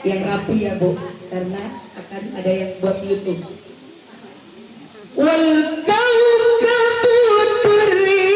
yang rapi ya Bu, karena akan ada yang buat YouTube. Wal kawkabu durri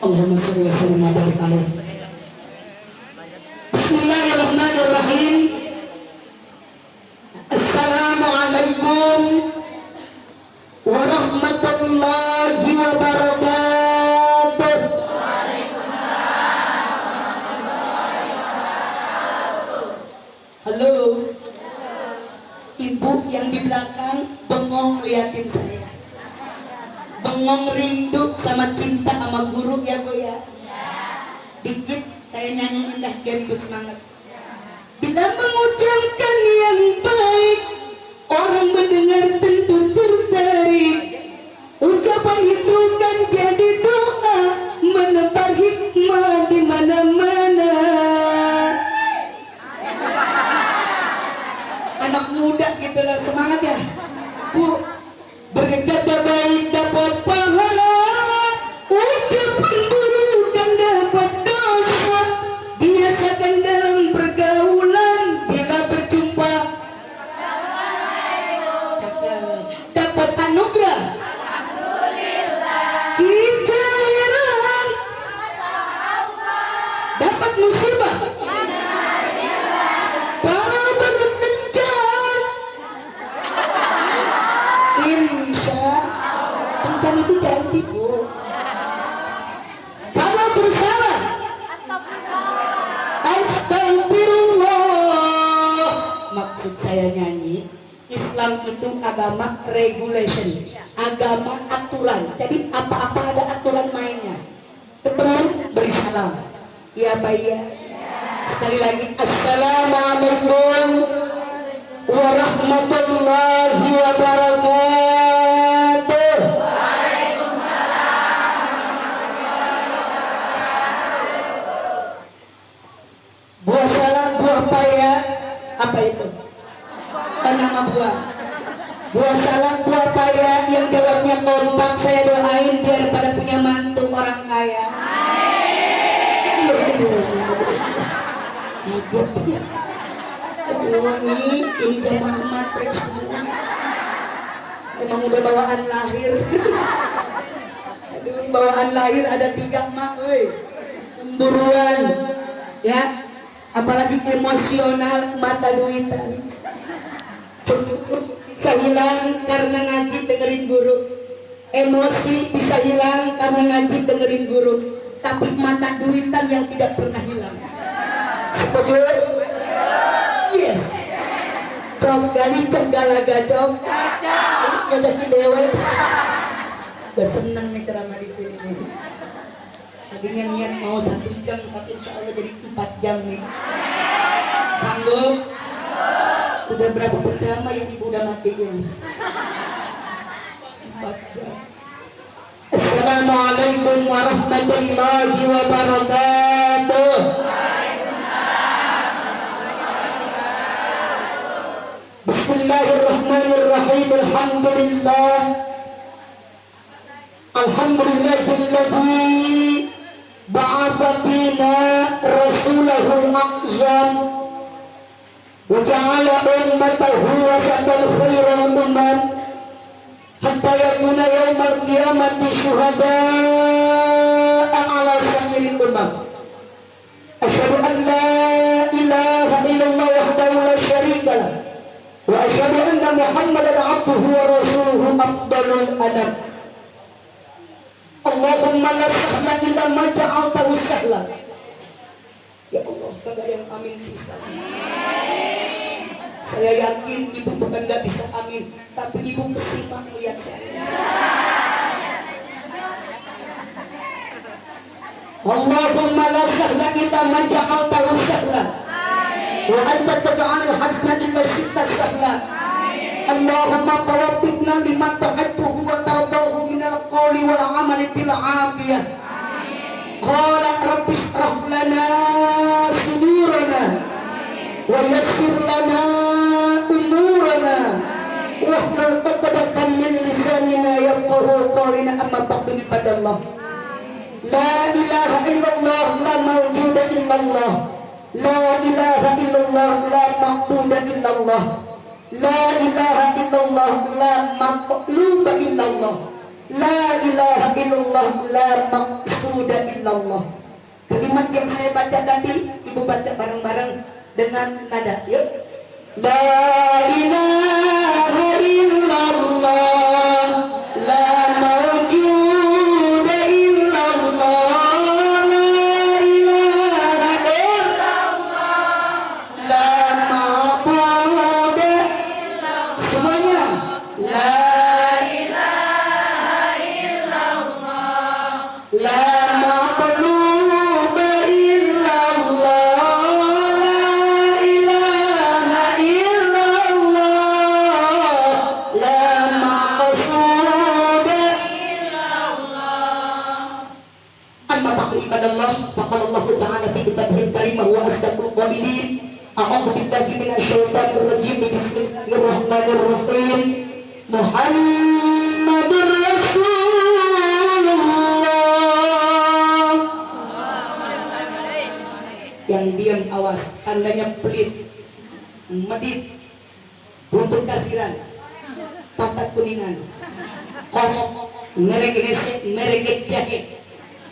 Allahumma sholli wa sallim wa barik alaihi. Bismillahirrahmanirrahim. Assalamualaikum warahmatullahi wabarakatuh. Halo. Ibu yang di belakang bengong liatin saya. Bengong rindu sama cinta sama guru ya Bu ya. Dikit saya nyanyiin dah biar ibu semangat. Bila mengucapkan yang baik, orang mendengar tentu tertarik. Ucapan itu kan jadi doa, menebar hikmah di mana-mana. Anak muda gitu lah, semangat ya Bu. Berkata baik dapat pahala, ucapan buruk dan dapat dosa. Biasakan dalam pergaulan, bila berjumpa dapat anugerah. Kita heran dapat musibah. Kalau berkencan kencan itu janji Bu. Kalau bersalah astagfirullah. Maksud saya nyanyi, Islam itu agama regulation, agama aturan. Jadi apa-apa ada aturan mainnya. Ketemu beri salam ya Baya. Sekali lagi assalamualaikum warahmatullahi wabarakatuh. Buah salak, buah paya, apa itu? Nama buah. Buah salak, buah paya yang jawabnya kompak. Saya doain biar pada punya mantu orang kaya. Ini jamaah matriks. Emang udah bawaan lahir. Aduh, bawaan lahir ada 3 mak, cemburuan, ya. Apalagi emosional, mata duitan. Bisa hilang karena ngaji dengerin guru. Emosi bisa hilang karena ngaji dengerin guru. Tapi mata duitan yang tidak pernah hilang. Setuju? Yes. Cok gali cok galaga cok. Ngajakin dewa. Gue seneng nih ceramah di sini nih. Tadinya niat mau 1 jam, tapi insya Allah jadi 4 jam nih. Sanggup? Udah berapa penceramah yang ibu udah matiin? 4 jam. Assalamualaikum warahmatullahi wabarakatuh. Bismillahirrahmanirrahim. Alhamdulillahilladzi ba'atha fina rasulahul a'zam wa ja'ala ummatahu wasatan khairal umam hatta yakuna yaumal qiyamati syuhada'a ala sa'iril umam. Asyhadu an la ilaha illallah wahdahu la syarika lah wa asyhadu anna Muhammadan abduhu wa rasuluhu afdalul anam. Allahumma la sahla illa ma ja'altahu sahla. Ya Allah, kagak ada yang amin bisa. Saya yakin ibu bukan gak bisa amin, tapi ibu bersimpah melihat saya. Allahumma la sahla illa ma ja'altahu sahla wa anta taj'alul hazna illa syi'ta sahla. Allahumma tawaffiqna lima tuhibbuhu wa tardahu minal qawli wal amali bil afiyah. Qala rabbi ishrah lana sudurana wa yassir lana umurana wahlul 'uqdatam min lisanina yafqahu qawlana. Amma ba'du, ibadallah. La ilaha illallah, la mawjuda illallah. La ilaha illallah, la ma'buda illallah. La ilaha illallah, la maqluba illallah. La ilaha illallah, la maqsuda illallah. Kalimat yang saya baca tadi, ibu baca bareng-bareng dengan nada. Yuk. La ilaha illallah, la mawjuda illallah. La ilaha illallah, la ma'buda. Semuanya. La ilaha illallah, la maqluba illallah. La ilaha illallah, la maqsuda illallah. Amma ba'du, ibadallah. Faqala Allah ta'ala fi kitabihil karim wa asdaqul qabilin. A'udzu billahi minasyaitonir rajim. Bismillahirrahmanirrahim. Muhammadur Rasulullah. Yang diam awas, tandanya pelit, medit, buntut kasiran, pantat kuningan, kongok, merek hesek, merek jahe,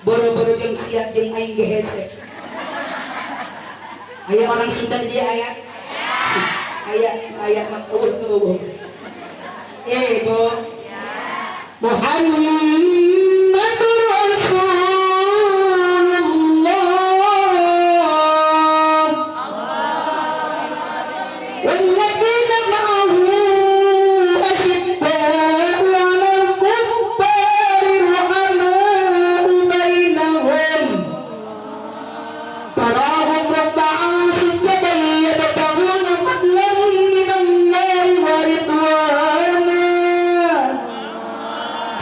boro-boro jam siang jam aing gehesek. Ayah orang Sunda dia ayah. Ayah mak Bu. Bu. Muhammadur Rasulullah. Walladzina ma'ahu asyidda'u 'alal kuffari ruhama'u bainahum. Tarahum rabba'an sujjadan yabtaghuna fadlan minallahi wa ridwana.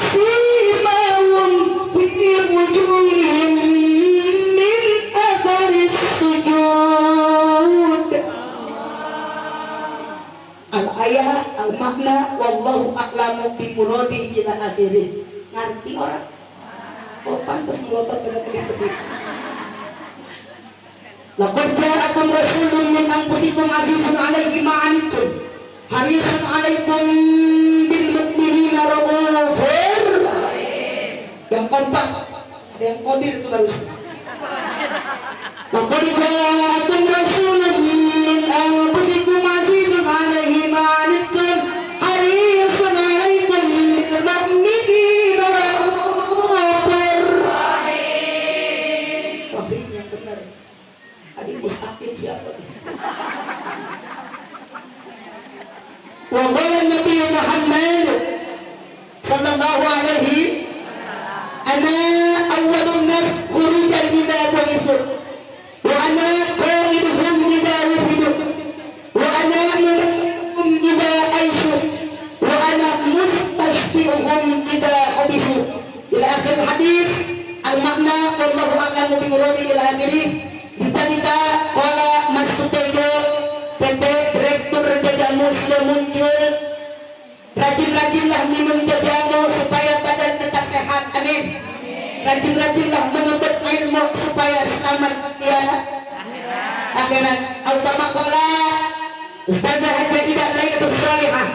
Simahum fi wujuhihim min atharis sujud. Al-ayah, al-makna, wallahu a'lamu bi muradi ila akhirih. Ngerti orang? Oh, pantas melotot kena kedip-kedip. Laqad ja'akum rasulun min anfusikum azizun 'alaihi ma 'anittum harisun 'alaikum bil mu'minina raufur rahim. Yang kompak, ada yang kodir itu baru. Laqad ja'akum rasulun min anfusikum azizun 'alaihi ma 'anittum harisun 'alaikum bil mu'minina raufur rahim. Rahim yang benar. Adik mustaqim siapa? Wa qala Nabi Muhammad sallallahu alaihi ana awwalun nas khurujan idza bu'ithu wa ana qa'iduhum idza wufidu wa ana mu'minun idza aishu wa ana mustashfi'uhum idza habisu. Ila akhir hadis. Al-makna wallahu a'lamu bi muradi ila akhirih. Ditalita kola Mas Sutejo, PT Direktur Jajamu sudah muncul Rajin-rajinlah minum jajamu supaya badan kita sehat. Amin. Rajin-rajinlah menuntut ilmu supaya selamat di akhirat. Autamakola Ustazah Haja tidak Lailatul Salihah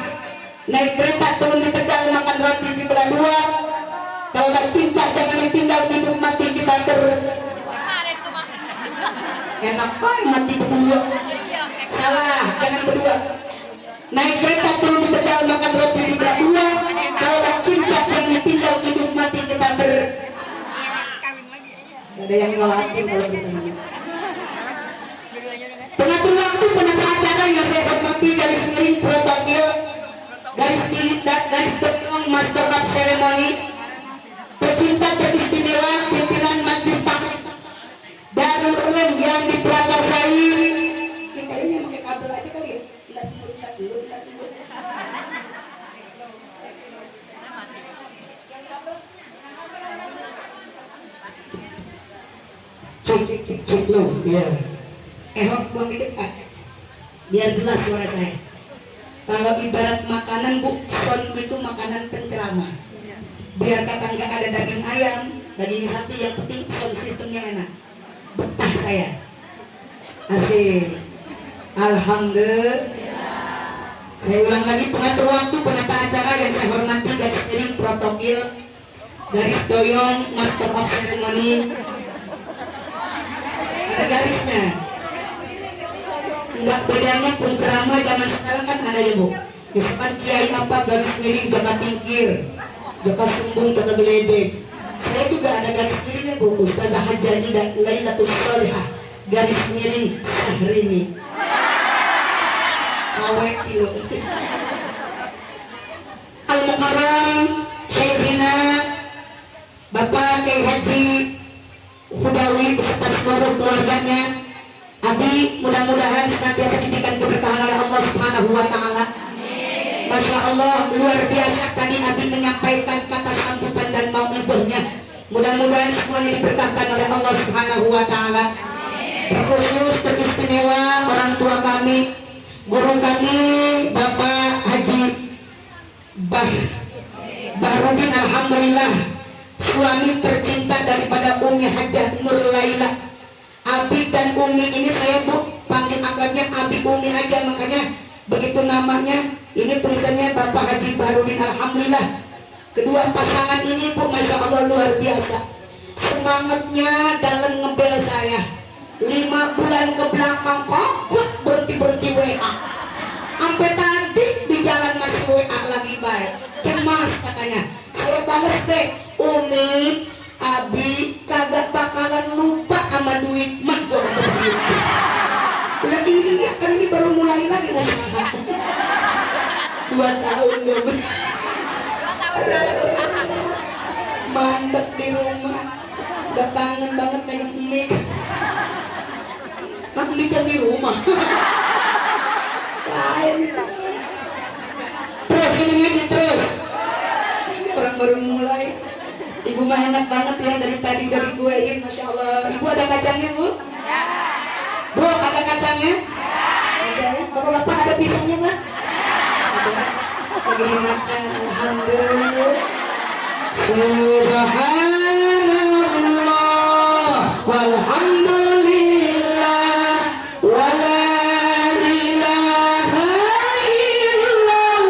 naik kereta turun di Tegal makan roti di belah dua. Kaulah cinta jangan ditinggal hidup mati kita enak pak mati berdua. Salah, jangan berdua. Naik kereta turun di Tegal makan roti di belah dua. Kaulah cinta jangan ditinggal hidup mati kita ada yang ngelatin kalau bisa. Pengatur waktu, penata acara yang saya hormati, garis miring protokol, garis doyong master of ceremony, tercinta teristimewa pimpinan majelis taklim Darul Ulum yang diprakarsai. Kita ini pakai kabel aja kali ya. Entar dulu. Cek lo, biar buang di depan, biar jelas suara saya. Kalau ibarat makanan bu, son itu makanan penceramah. Biar kata nggak ada daging ayam, daging sapi, yang penting sound sistemnya enak. Betah saya. Asyik. Alhamdulillah. Saya ulang lagi, pengatur waktu, penata acara yang saya hormati, garis miring protokol, garis doyong master of ceremony. Ada garisnya. Enggak bedanya penceramah zaman sekarang kan ada ya bu. Misalkan kiai apa garis miring jaka tingkir, jaka sumbung, jaka geledek. Saya juga ada garis miringnya bu. Ustazah Haja Ida Lailatul Salihah garis miring Syahrini. Kawet itu. Al-Mukarram Syekhina Bapak Kiai Haji Hudawi beserta seluruh keluarganya. Abi mudah-mudahan senantiasa diberikan keberkahan oleh Allah Subhanahu wa taala. Masya Allah, luar biasa tadi Abi menyampaikan kata sambutan dan mau'idhahnya. Mudah-mudahan semuanya diberkahkan oleh Allah Subhanahu wa taala. Terkhusus teristimewa orang tua kami, guru kami Bapak Haji Bahrudin, alhamdulillah suami tercinta daripada Umi Hajah Nur Laila. Abi dan Umi ini saya bu panggil akrabnya Abi Umi aja, makanya begitu namanya. Ini tulisannya Bapak Haji Bahrudin, alhamdulillah. Kedua pasangan ini bu masya Allah luar biasa semangatnya dalam ngebel saya. 5 bulan ke belakang kokut berhenti WA, sampai tadi di jalan masih WA lagi baik, cemas katanya. Saya balas deh, Umi Abi kagak bakalan lupa sama duit mah gua kata begitu. Lagi iya kan ini baru mulai lagi usaha. 2 tahun dong. Mandek di rumah. Udah kangen banget megang mic. Mak mic yang di rumah. Lain itu. Terus ini aja terus. Orang baru mulai. Ibu mah enak banget ya, dari tadi udah dikuein, masya Allah. Ibu ada kacangnya bu? Bu ada kacangnya? Ada ya. Bapak-bapak ada pisangnya pak? Ada. Lagi makan, alhamdulillah. Subhanallah walhamdulillah wala ilaha illallah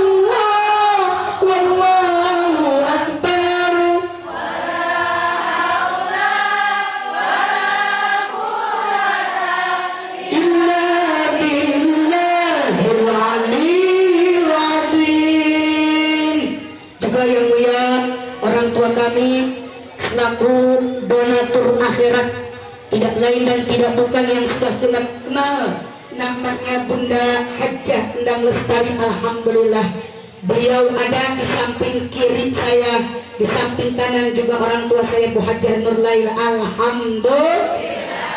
wallahu akbar. Yang mulia orang tua kami selaku donatur akhirat, tidak lain dan tidak bukan yang sudah kita kenal, namanya Bunda Hajah Endang Lestari, alhamdulillah. Beliau ada di samping kiri saya, di samping kanan juga orang tua saya Bu Hajah Nur Laila, alhamdulillah.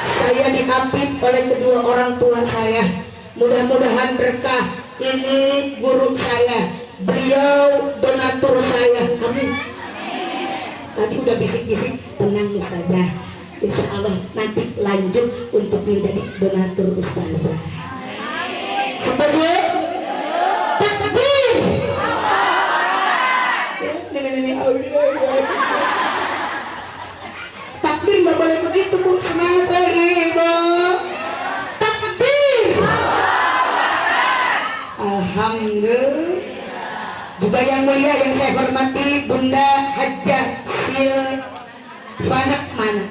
Saya diapit oleh kedua orang tua saya, mudah-mudahan berkah. Ini guru saya, beliau donatur saya, amin. Tadi udah bisik-bisik, tenang Ustazah, insya Allah nanti lanjut untuk menjadi donatur Ustazah. Sebagai takbir, boleh begitu Bu, semangat lagi Ibu. Takbir. Alhamdulillah. Juga yang mulia yang saya hormati Bunda Hajjah Silvana mana?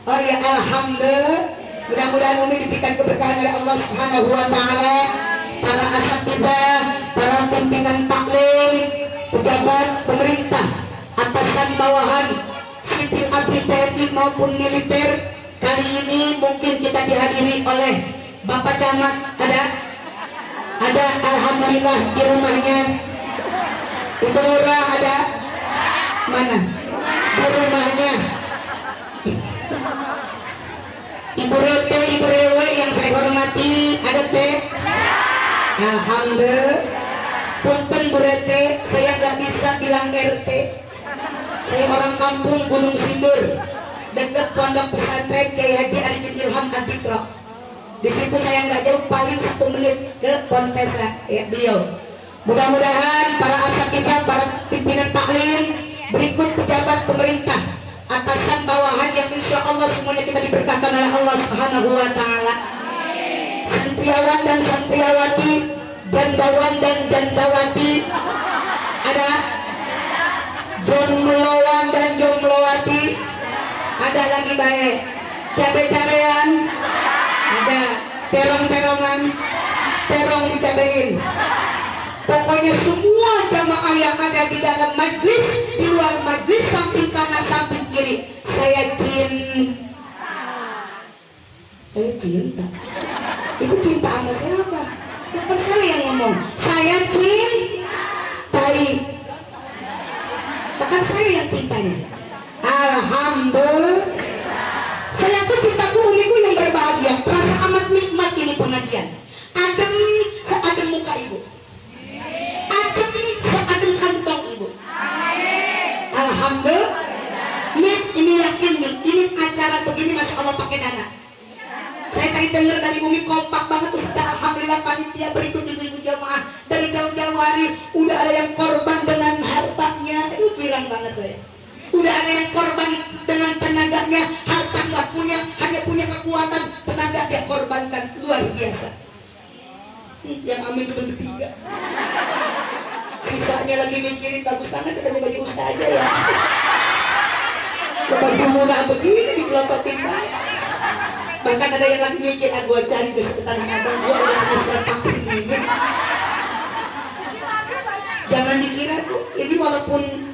Oh ya, alhamdulillah. Mudah-mudahan Umi diberikan keberkahan oleh Allah Subhanahu wa taala, para asatidzah, para pimpinan taklim, pejabat pemerintah, atasan bawahan, sipil abdi TNI maupun militer. Kali ini mungkin kita dihadiri oleh Bapak Camat, ada alhamdulillah di rumahnya. Ibu Lurah ada mana? Di rumahnya. Ibu Rete, Ibu Rewe yang saya hormati, ada teh? Alhamdulillah. Punten Bu Rete, saya nggak bisa bilang RT. Saya orang kampung Gunung Sindur, dekat pondok pesantren Kiai Haji Arifin Ilham Antikro. Di situ saya nggak jauh, paling 1 menit ke Ponpes ya beliau. Mudah-mudahan para asatidz, para pimpinan taklim, berikut pejabat pemerintah, atasan bawahan yang insya Allah semuanya kita diberkahkan oleh Allah Subhanahu wa taala. Santriawan dan santriawati, jandawan dan jandawati, ada jombloan dan jomblowati, ada lagi baik cabe-cabean, ada terong-terongan, terong dicabein. Pokoknya semua jamaah yang ada di dalam majlis, di luar majlis, samping kanan, samping kiri, saya cinta. Ibu cinta sama siapa? Bukan saya yang ngomong. Saya cintai. Bukan saya yang cintanya. Alhamdulillah. Saya pun cintaku umiku yang berbahagia. Terasa amat nikmat ini pengajian. Adem seadem muka ibu. Adem seadem kantong ibu. Alhamdulillah. Ini yakin nih, ini acara begini Masya Allah pakai dana. Saya tadi dengar dari Umi kompak banget Ustaz. Alhamdulillah panitia berikut ibu-ibu jamaah dari jauh-jauh hari udah ada yang korban dengan hartanya. Itu girang banget saya. Udah ada yang korban dengan tenaganya, harta nggak punya, hanya punya kekuatan, tenaga dia korbankan, luar biasa. Yang amin cuma 3. Sisanya lagi mikirin bagus banget ketemu baju Ustaz aja ya. Baju murah begini dipelototin baik. Bahkan ada yang lagi mikir, gua cari besok ke Tanah Abang, gua udah punya surat vaksin ini. Jangan dikira tuh, ini walaupun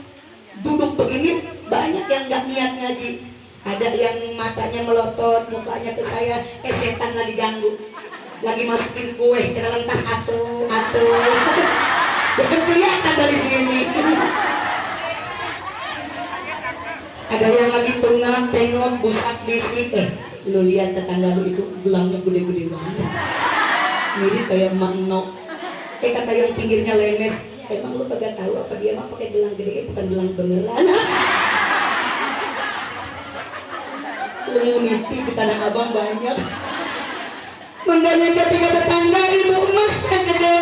duduk begini banyak yang nggak niat ngaji. Ada yang matanya melotot, mukanya ke saya, setan lagi ganggu, lagi masukin kue ke dalam tas atuh. Jangan kelihatan dari sini. Ada yang lagi tengah tengok busak bisik, lu lihat tetangga lu itu gelangnya gede-gede banget, mirip kayak Magno. Kata yang pinggirnya lemes, emang lu kagak tahu apa dia mah pakai gelang gede, bukan gelang beneran. Lu niti di Tanah Abang banyak. Makanya ketika tetangga ibu emasnya gede,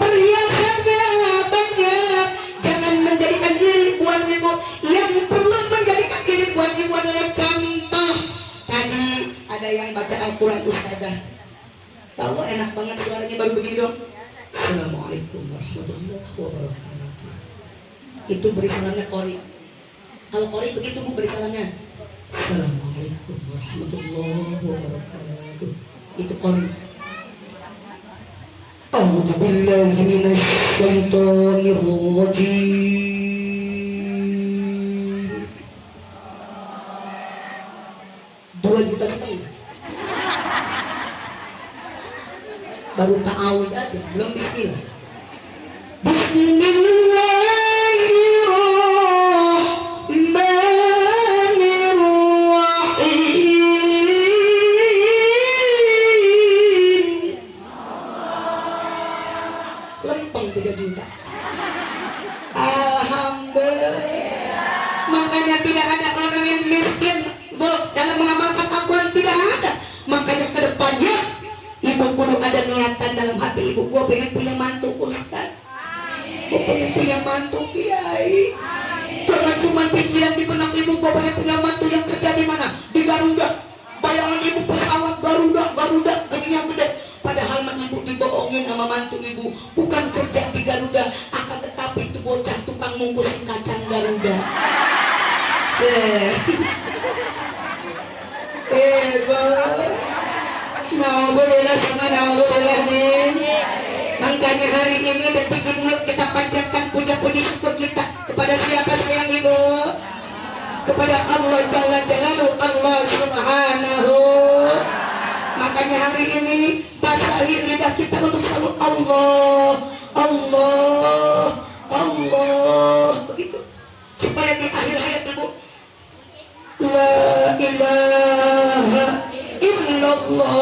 perhiasannya banyak. Jangan menjadikan diri buat ibu, yang perlu menjadikan diri buat ibu adalah contoh. Tadi ada yang baca Al-Quran Ustazah, tahu enak banget suaranya baru begini dong. Assalamualaikum warahmatullahi wabarakatuh. Itu beri salamnya Qori. Kalau Qori begitu bu beri salamnya. Assalamualaikum warahmatullahi wabarakatuh. Itu Qori. A'udzu billahi minasy syaithanir rajim. 2,5 juta. Baru ta'awud aja, belum bismillah. Bismillahirrahmanirrahim. Lempeng 3 juta. Alhamdulillah. Makanya tidak ada orang yang miskin bu dalam mengamalkan Al-Quran, tidak ada. Makanya ke depannya ibu kudu ada niatan dalam hati ibu, gua pengen punya mantu Ustaz, gua pengen punya mantu Kiai. Coba Jangan cuma pikiran di benak ibu, gue pengen punya mantu yang kerja di mana? Di Garuda. Bayangan ibu pesawat Garuda, gajinya gede. Padahal ibu dibohongin sama mantu ibu, bukan kerja di Garuda, akan tetapi itu bocah tukang mungkusin kacang Garuda. Naudzubillah sama naudzubillah nih. Makanya hari ini detik ini kita panjatkan puja-puji syukur kita kepada siapa sayang ibu? Kepada Allah Jalla Jalaluhu, Allah Subhanahu. Makanya hari ini basahi lidah kita untuk selalu Allah, Allah, Allah, begitu. Supaya di akhir hayat ibu La ilaha illallah.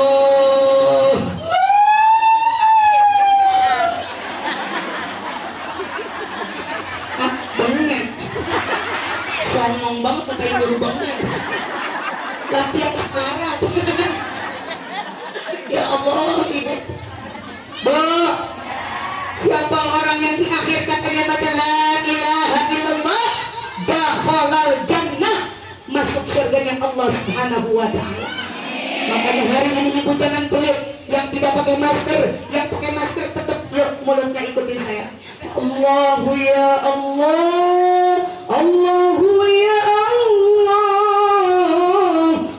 Banget. Sombong banget kata ibu banget. Latihan sekarat. Ya Allah ibu. Bu, siapa orang yang di akhir katanya baca la ilaha illallah, dakhalal jannah, masuk surganya Allah Subhanahu wa taala. Makanya hari ini ibu jangan pelit. Yang tidak pakai masker, yang pakai masker tetap yuk mulutnya ikutin saya. Allahu ya Allah, Allahu ya Allah,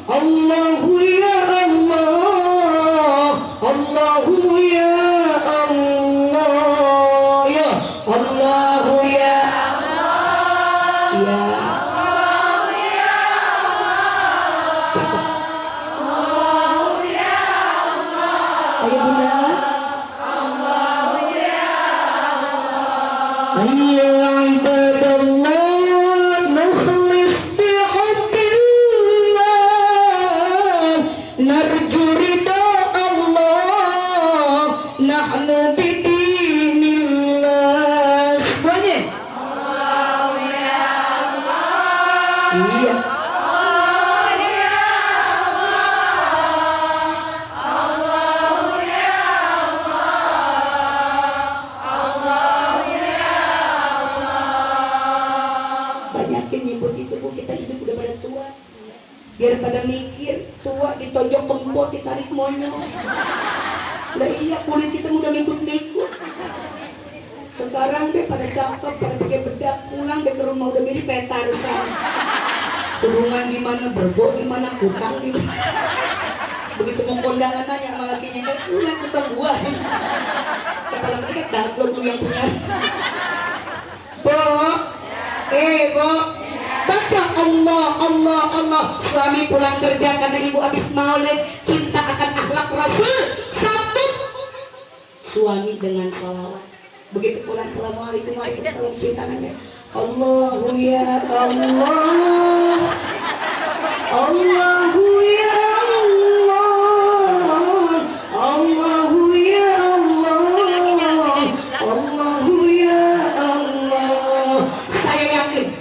Allahu ya Allah, Allahu ya Allah, ya Allahu ya Allah, ya ayo bunda. Ya ibadallah, nukhlis bihubbillah, narju ridha Allah, nahnu bidinillah. Semuanya Allah ya Allah. Iya. Biar pada mikir tua ditonjok kempot ditarik monyong. Lah iya kulit kita udah ngikut-ngikut. Sekarang deh pada cakep, pada pakai bedak, pulang deh ke rumah udah mirip kayak Tarzan. Kurungan di mana, bergo di mana, kutang di mana. Begitu mau kondangan nanya sama lakinya, kan pulang kutang gua. Kata laki kan daglok lu yang punya. Bo, Bo. Baca Allah, Allah, Allah. Suami pulang kerja karena ibu habis maulid, cinta akan akhlak Rasul, sambut suami dengan sholawat. Begitu pulang, assalamualaikum warahmatullahi wabarakatuh, cium tangannya. Allahu ya Allah, Allahu ya Allah, Allahu ya Allah, Allahu ya Allah. Saya yakin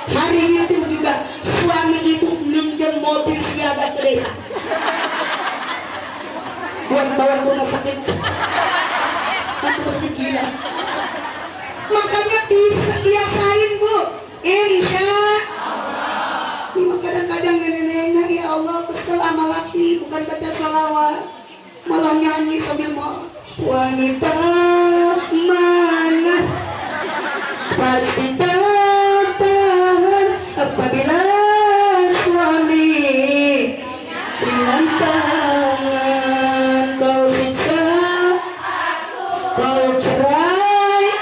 hari itu juga suami ibu minjem mobil siaga ke desa buat bawa ke rumah sakit. Aku pasti gila. Makanya bisa biasain bu, insya Allah. Ini kadang-kadang nenek-nenek ya Allah kesel sama laki, bukan baca sholawat, malah nyanyi sambil mau wanita mana pasti apabila suami ringan tangan, kau siksa, kau cerai,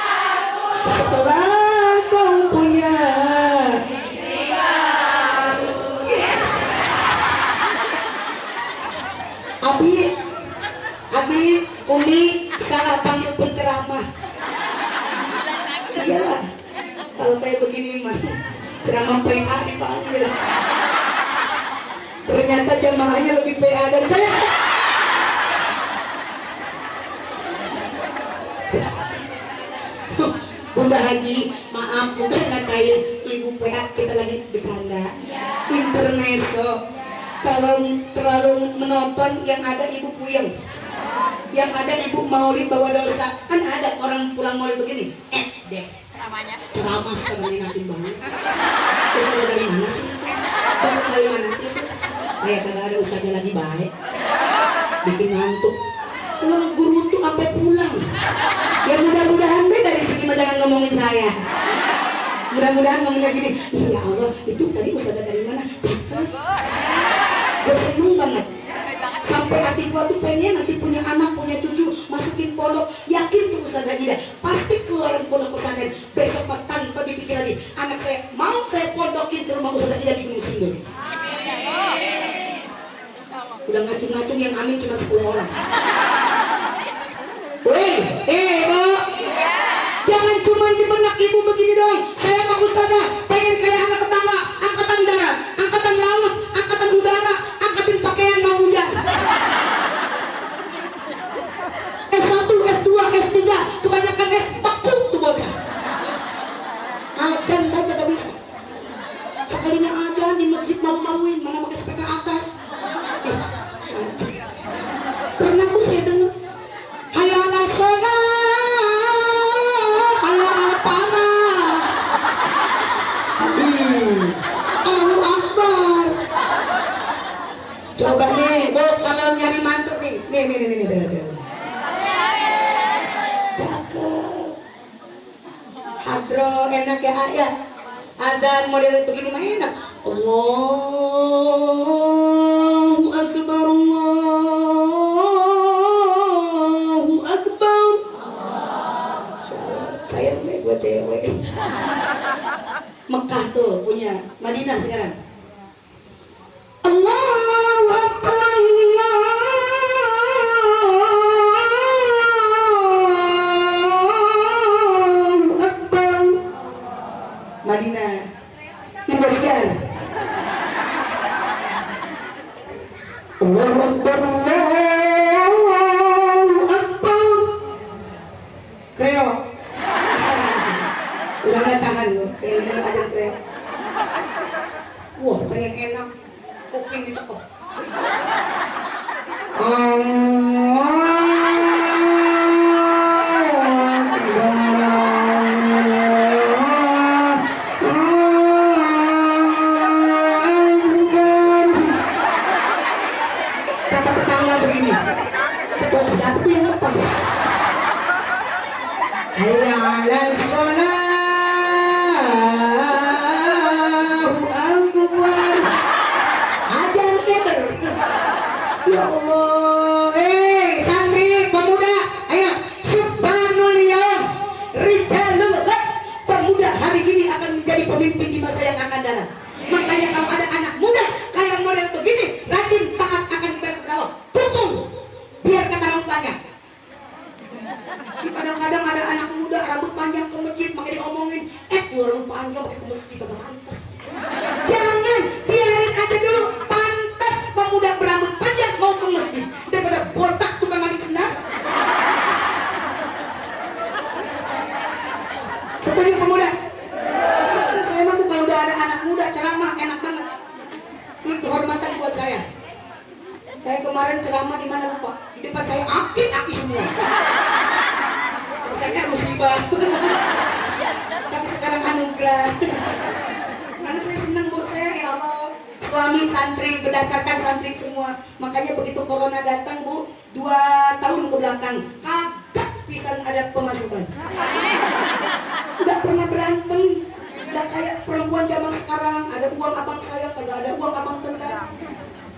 setelah kau punya istri baru. Yes. Abi, Umi salah panggil penceramah. Iyalah, kalau kayak begini mah ceramah PA dipanggil. Ternyata jamaahnya lebih PA dari saya. Bunda Haji, maaf bukan ngatain ibu PA, kita lagi bercanda. Intermezzo. Kalau terlalu menonton yang ada ibu puyeng, yang ada ibu maulid bawa dosa. Kan ada orang pulang maulid begini, deh ceramah sekarang ngatin banget. Terus kalau dari mana sih? Kamu dari mana sih? Kayak kagak ada ustaznya lagi baik. Bikin ngantuk. Kalau guru tuh sampai pulang. Ya mudah-mudahan deh dari sini mah jangan ngomongin saya. Mudah-mudahan ngomongnya gini, ya Allah, itu tadi ustazah dari mana? Cakep. Gue seneng banget. Sampai hati gua tuh pengen nanti punya anak, punya cucu, masukin pondok. Yakin tuh ustazah Ida pasti keluaran pondok pesantren. Besok tanpa dipikir lagi, anak saya mau saya pondokin ke rumah ustazah Ida di Gunung Sindur. Udah ngacung-ngacung yang amin cuma 10 orang. Weh, Bu, jangan cuma di benak ibu begini dong. Saya Pak Ustazah pengen kayak anak tetangga, angkatan darat, angkatan laut, angkatan udara, angkatin pakaian mau hujan. S1, S2, S3, kebanyakan S beku tuh bocah. Ajan tau kagak bisa. Sekalinya ajan di masjid malu-maluin, mana pakai speaker atas. Pernah aku saya dengar hayala sholat, hayala falah. Allahu Akbar. Coba nih, Bu, kalau nyari mantu nih. Nih. Cakep. Hadro enak ya, ayah. Ada model begini mah enak. Allahu Akbar, Allahu Akbar. Saya nih buat cewek. Mekah tuh punya, Madinah sekarang. Allahu Akbar, Allahu Akbar. Madinah. Indosiar. Allahu Akbar, Allahu Akbar. Kreo. Udah nggak tahan loh, pengen aja kreo. Wah, pengen enak. Kuping ditekuk. Kata tetangga begini, kok siapa tuh yang lepas? Hayya 'alal sholah, Allahu Akbar. Ajan keter. Ya Allah, santri, pemuda, ayo, subhanul yaum, rijalul ghad. Pemuda hari ini akan menjadi pemimpin di masa yang akan datang. Makanya kalau ada anak muda kayak model begini, rajin taat akan ibadah Allah. Pukul, biar kata rambut panjang. Kadang-kadang ada anak muda rambut panjang ke masjid, makanya diomongin, rambut panjang pakai ke masjid kagak pantas. Jangan, biarin aja dulu. Pantas pemuda berambut panjang mau ke masjid daripada botak tukang maling sendal. Setuju pemuda? Saya mah kalau udah ada anak muda ceramah enak banget. Ini kehormatan buat saya. Saya kemarin ceramah di mana lupa. Di depan saya aki-aki semua. Rasanya musibah. Tapi sekarang anugerah. Karena saya senang Bu, saya ya Allah. Suami santri, berdasarkan santri semua. Makanya begitu corona datang Bu, 2 tahun ke belakang, kagak pisan ada pemasukan. Nggak pernah berantem. Nggak kayak perempuan zaman sekarang, ada uang abang saya, kagak ada uang abang tentang.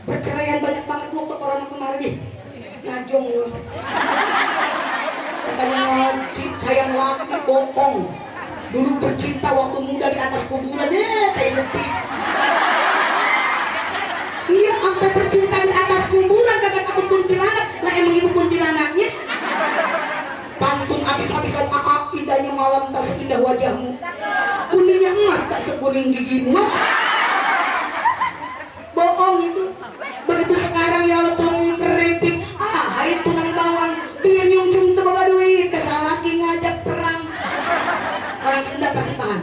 Perceraian banyak banget waktu corona kemarin nih. Najong loh. Katanya ngajit sayang laki bohong. Dulu bercinta waktu muda di atas kuburan kayak lebih. Iya, sampai bercinta di atas kuburan kagak takut kuntilanak. Lah emang ibu kuntilanaknya. Pantun abis-abisan akak, indahnya malam tak seindah wajahmu. Kuningnya emas tak sekuning gigimu. Bohong itu. Begitu sekarang ya lo tuang keripik, hai tukang bawang, dia nyungsung tuh bawa duit, kesalaki ngajak perang. Orang Sunda pasti paham.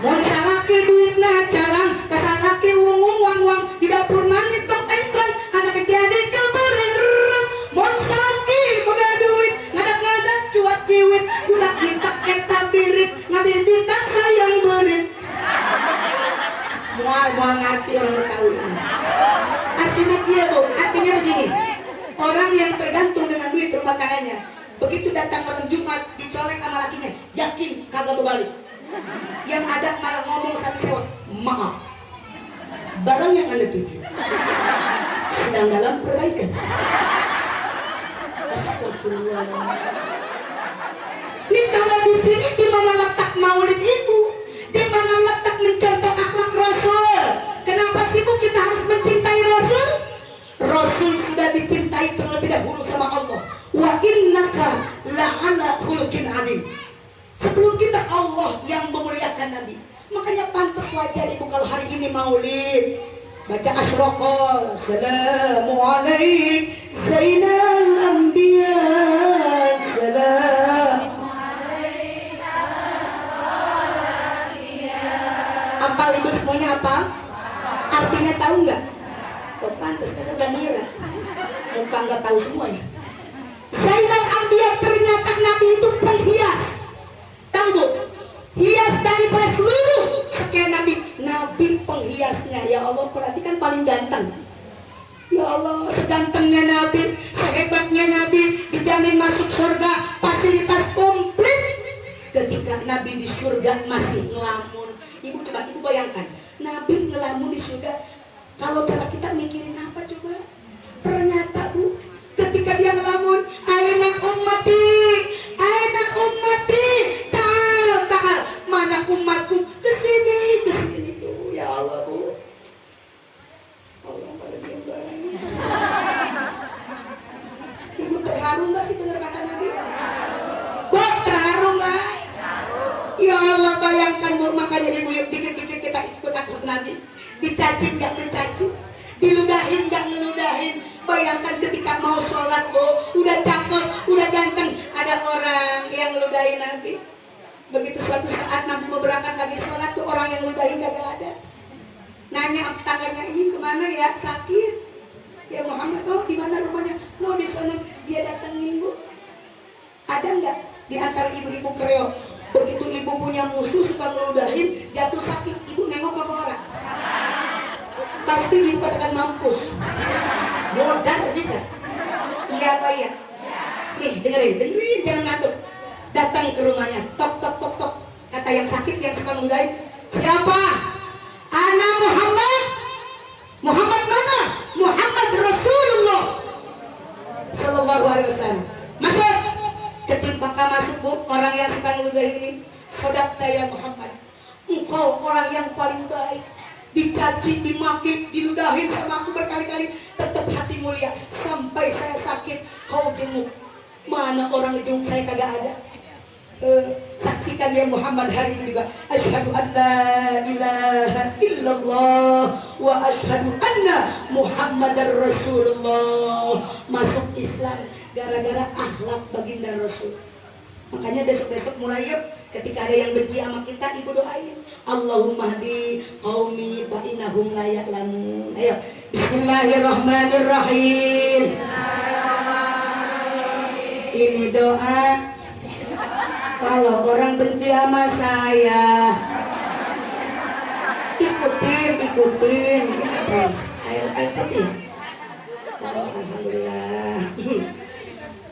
Mau disalaki duitnya jarang, kesalaki uang di dapur nangis tong entrang, anak kejadi keberirang. Mau disalaki boga duit, ngadak-ngadak cuat ciwit, gudak gitak eta birit, ngabindi Orang yang tergantung dengan duit rumah tangganya, begitu datang malam Jumat dicolek sama lakinya, yakin kagak berbalik. Yang ada malah ngomong sampai sewa, maaf, barang yang Anda tuju sedang dalam perbaikan. Astagfirullah. Ini kalau di sini di mana letak maulid ibu? Di mana letak mencontoh akhlak Rasul? Kenapa sih bu kita harus mencintai Rasul? Rasul sudah dicintai terlebih dahulu sama Allah. Wa innaka la'ala khuluqin adzim. Sebelum kita Allah yang memuliakan Nabi. Makanya pantas wajar ibu kalau hari ini maulid baca asyraqal salamu alaik zainal anbiya salam. Apa ibu semuanya apa? Artinya tahu nggak? Oh pantas kan sudah merah. Muka nggak tahu semuanya. Zainal anbiya ternyata Nabi itu penghias. Tahu bu? Hias daripada seluruh sekian Nabi. Nabi penghiasnya. Ya Allah perhatikan paling ganteng. Ya Allah segantengnya Nabi, sehebatnya Nabi, dijamin masuk surga, fasilitas komplit. Ketika Nabi di surga masih ngelamun. Ibu coba ibu bayangkan, Nabi ngelamun di surga. Kalau cara kita mikirin apa coba? Ternyata bu, ketika dia ngelamun, aina ummati, aina ummati, ta'al, mana umatku, kesini tuh. Ya Allah bu, Allah pada diam banget. Ibu terharu nggak sih dengar kata Nabi? Bu terharu nggak? Ya Allah bayangkan bu, makanya ibu yuk dikit-dikit kita ikut akhlak Nabi. Dicaci nggak mencaci, diludahin nggak ngeludahin. Bayangkan ketika mau sholat bu, udah cakep, udah ganteng, ada orang yang ngeludahin Nabi. Begitu suatu saat Nabi mau berangkat lagi sholat tuh orang yang ngeludahin gak ada. Nanya tangganya, ini kemana ya, sakit ya Muhammad, oh di mana rumahnya, no di sana. Dia datengin bu. Ada nggak di antara ibu-ibu Kreo, begitu ibu punya musuh suka ngeludahin, jatuh sakit, ibu nengok apa orang? Pasti ibu katakan mampus. Modal bisa? Iya apa iya? Nih dengerin, jangan ngantuk. Datang ke rumahnya, tok. Kata yang sakit yang suka ngeludahin, siapa? Ana Muhammad. Muhammad mana? Muhammad Rasulullah Sallallahu Alaihi Wasallam. Masuk. Ketika masuk bu, orang yang suka ngeludahin ini, sodakta ya Muhammad, engkau orang yang paling baik. Dicaci, dimaki, diludahin sama aku berkali-kali, tetap hati mulia. Sampai saya sakit, kau jenguk. Mana orang jenguk saya kagak ada. Saksikan ya Muhammad hari ini juga. Asyhadu an la ilaha illallah wa asyhadu anna Muhammadar Rasulullah. Masuk Islam gara-gara akhlak baginda Rasul. Makanya besok-besok mulai yuk, ketika ada yang benci sama kita, ibu doain, Allahumma hdi qaumi fa innahum la ya'lamun. Ayo, bismillahirrahmanirrahim. Ini doa kalau orang benci sama saya, ikutin. Air putih. Alhamdulillah.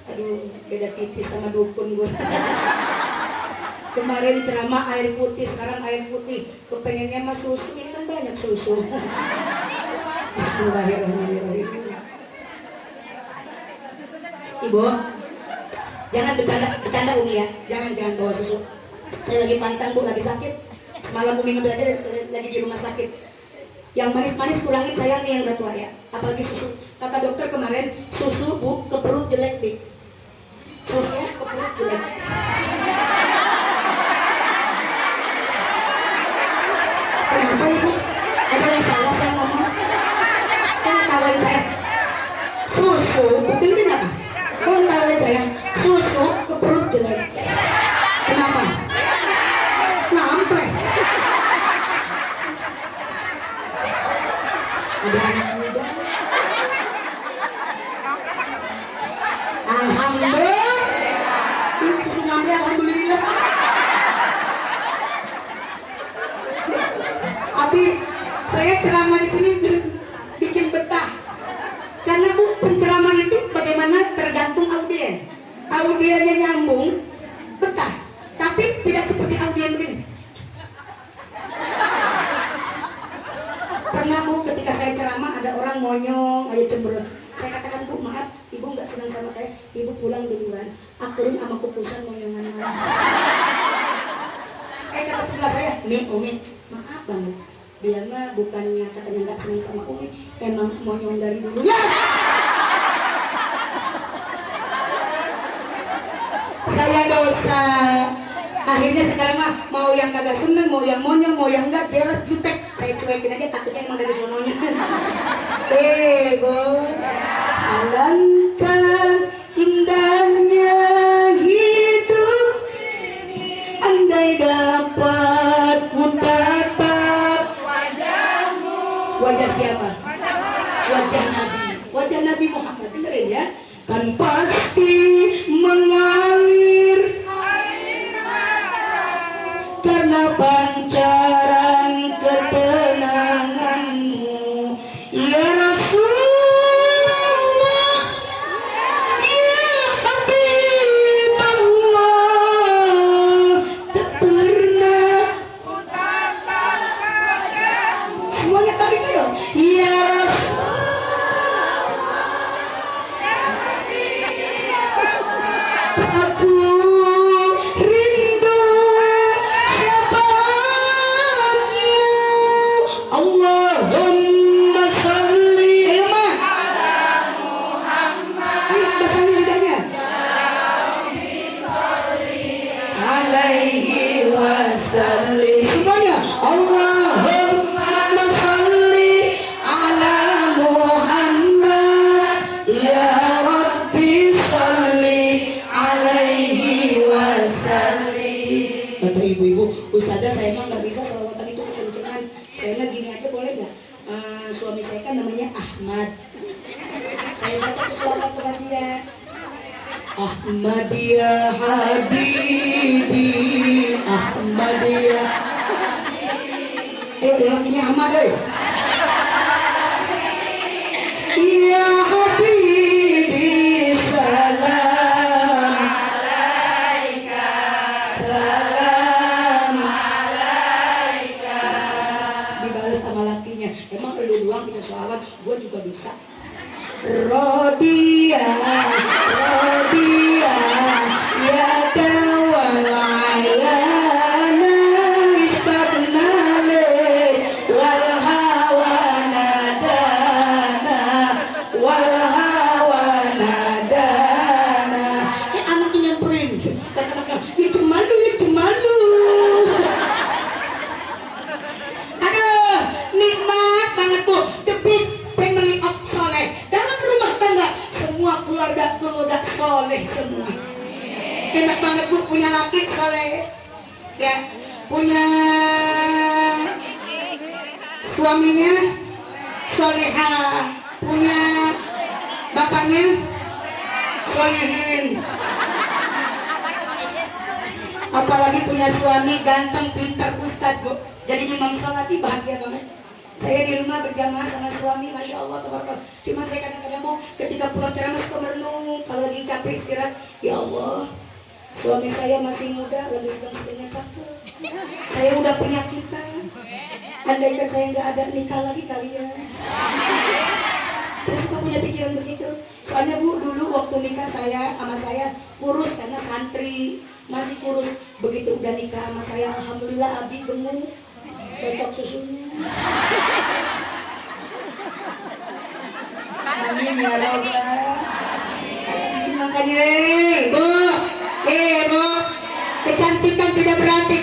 Aduh, beda tipis sama dukun gue. Kemarin ceramah air putih, sekarang air putih. Kepengennya mah susu, ini kan banyak susu. Bismillahirrahmanirrahim. Ibu, jangan bercanda Umi ya. Jangan bawa susu. Saya lagi pantang bu, lagi sakit. Semalam Umi belajar lagi di rumah sakit. Yang manis-manis kurangin sayang nih yang udah tua ya. Apalagi susu. Kata dokter kemarin, susu bu ke perut jelek nih. Susu ke perut jelek. Kenapa ibu? Ada yang salah saya ngomong? Kok ngetawain saya? Susu, dengerin apa? Kok ngetawain saya? Susu ke perut jelek. Kenapa? Namplek. Ada anak muda. Alhamdulillah. Susu namplek alhamdulillah. Tapi saya ceramah di sini bikin betah. Karena bu penceramah itu bagaimana tergantung audien. Audiennya nyambung, betah. Tapi tidak seperti audien begini. Pernah Bu, ketika saya ceramah ada orang monyong, aja cemberut. Saya katakan, Bu, maaf, Ibu nggak senang sama saya. Ibu pulang duluan. Akurin sama kukusan monyongan. Kata sebelah saya, Umi, maaf banget. Dia mah bukannya katanya nggak senang sama Umi, emang monyong dari dulu. Ya! Saya dosa. Akhirnya sekarang mah mau yang kagak seneng, mau yang monyong, mau yang enggak, jelas jutek. Saya cuekin aja, takutnya emang dari sononya. Bo, alangkah indahnya hidup, andai dapat ku tatap wajahmu. Wajah siapa? Wajah Nabi. Wajah Nabi Muhammad. Dengerin ya. Kan pasti mengalir karena pancaran ketenanganmu, ya Rasulullah, ya Habibullah. Tak pernah ku tatap wajahmu. Semuanya tarik ayo. Ya aku rindu syafaatmu. Allahumma salli ala Muhammad. Ayo basahin lidahnya. Alaihi wasallim. Semuanya. Allahumma salli ala Muhammad. Ya Rabbi salli alaihi wasallim. Kata ibu-ibu, Ustazah saya emang nggak bisa selawatan itu kekencengan. Saya mah gini aja boleh nggak? Suami saya kan namanya Ahmad. Saya baca tuh selawat kepada dia. Ahmadiyah Habibi, Ahmadiyah. Yang ini Ahmad deh. Ya Habibi salam alaika, salam alaika. Dibalas sama lakinya. Emang lu doang bisa sholawat, gua juga bisa. Rodia, Rodia, ya dawal ayana istabnale wal hawa nadana, wal hawa nadana. Anaknya nyamperin, kata-kata, itu malu, itu malu. Aduh, nikmat banget Bu, the big family of soleh. Dalam rumah tangga semua keluarga soleh semua. Enak banget Bu punya laki soleh, ya, punya suaminya soleha, punya bapaknya solehin. Apalagi punya suami ganteng, pintar, ustad Bu. Jadi imam sholat bahagia banget. Saya di rumah berjamaah sama suami, masya Allah, tabarakallah. Cuma saya kadang-kadang Bu, ketika pulang ceramah suka merenung. Kalau lagi capek istirahat, ya Allah, suami saya masih muda, lagi sedang-sedangnya cakep. Saya udah penyakitan. Andaikan saya nggak ada, nikah lagi kalian. Saya suka punya pikiran begitu. Soalnya Bu, dulu waktu nikah saya sama saya kurus karena santri, masih kurus. Begitu udah nikah sama saya, alhamdulillah Abi gemuk, cocok susunya. Amin ya Allah. Makanya Bu, Bu, kecantikan tidak berarti,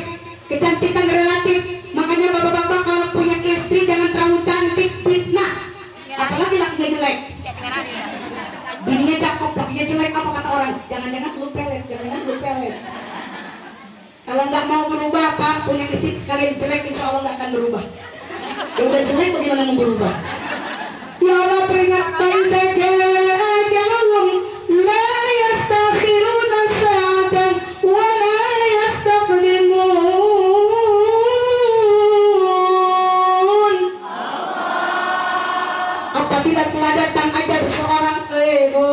kecantikan relatif. Makanya bapak-bapak kalau punya istri jangan terlalu cantik, fitnah. Apalagi lakinya jelek. Bininya cakep, lakinya jelek, apa kata orang? Jangan-jangan lu pelet, jangan-jangan lu pelet. Kalau nggak mau berubah, Pak, punya istri sekalian jelek, insya Allah nggak akan berubah. Ya udah jelek, bagaimana mau berubah? Ya Allah, teringat baik aja, jalan la yastakhiruna sa'atan wa la yastaqdimun. Apabila telah datang ajal seorang, Bu,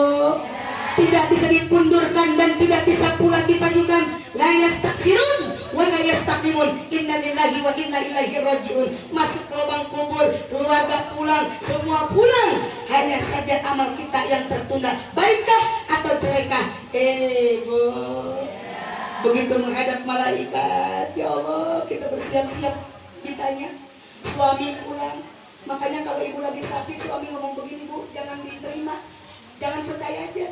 bisa dipundurkan dan tidak bisa pula dipajukan. La yastakhirun wa la yastaqimun. Inna lillahi wa inna ilaihi rajiun. Masuk ke lubang kubur, keluarga pulang, semua pulang. Hanya saja amal kita yang tertunda. Baikkah atau jelekkah? Bu, begitu menghadap malaikat, ya Allah, kita bersiap-siap ditanya. Suami pulang. Makanya kalau ibu lagi sakit, suami ngomong begini, Bu, jangan diterima, jangan percaya aja.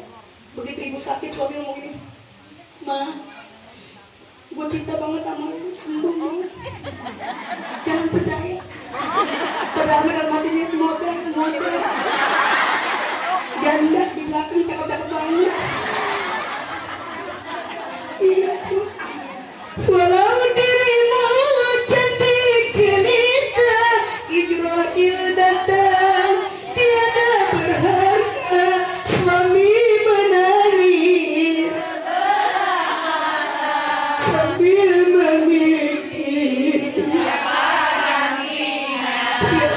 Begitu ibu sakit, suami ngomong gini, Ma, gue cinta banget sama lu, sembuh lu, jangan percaya. Padahal dalam hatinya model janda di belakang cakep-cakep banget. Iya tuh. Walau dirimu cantik jelita, Ijrail datang tiada berharga, suami menangis sambil memikir. Ya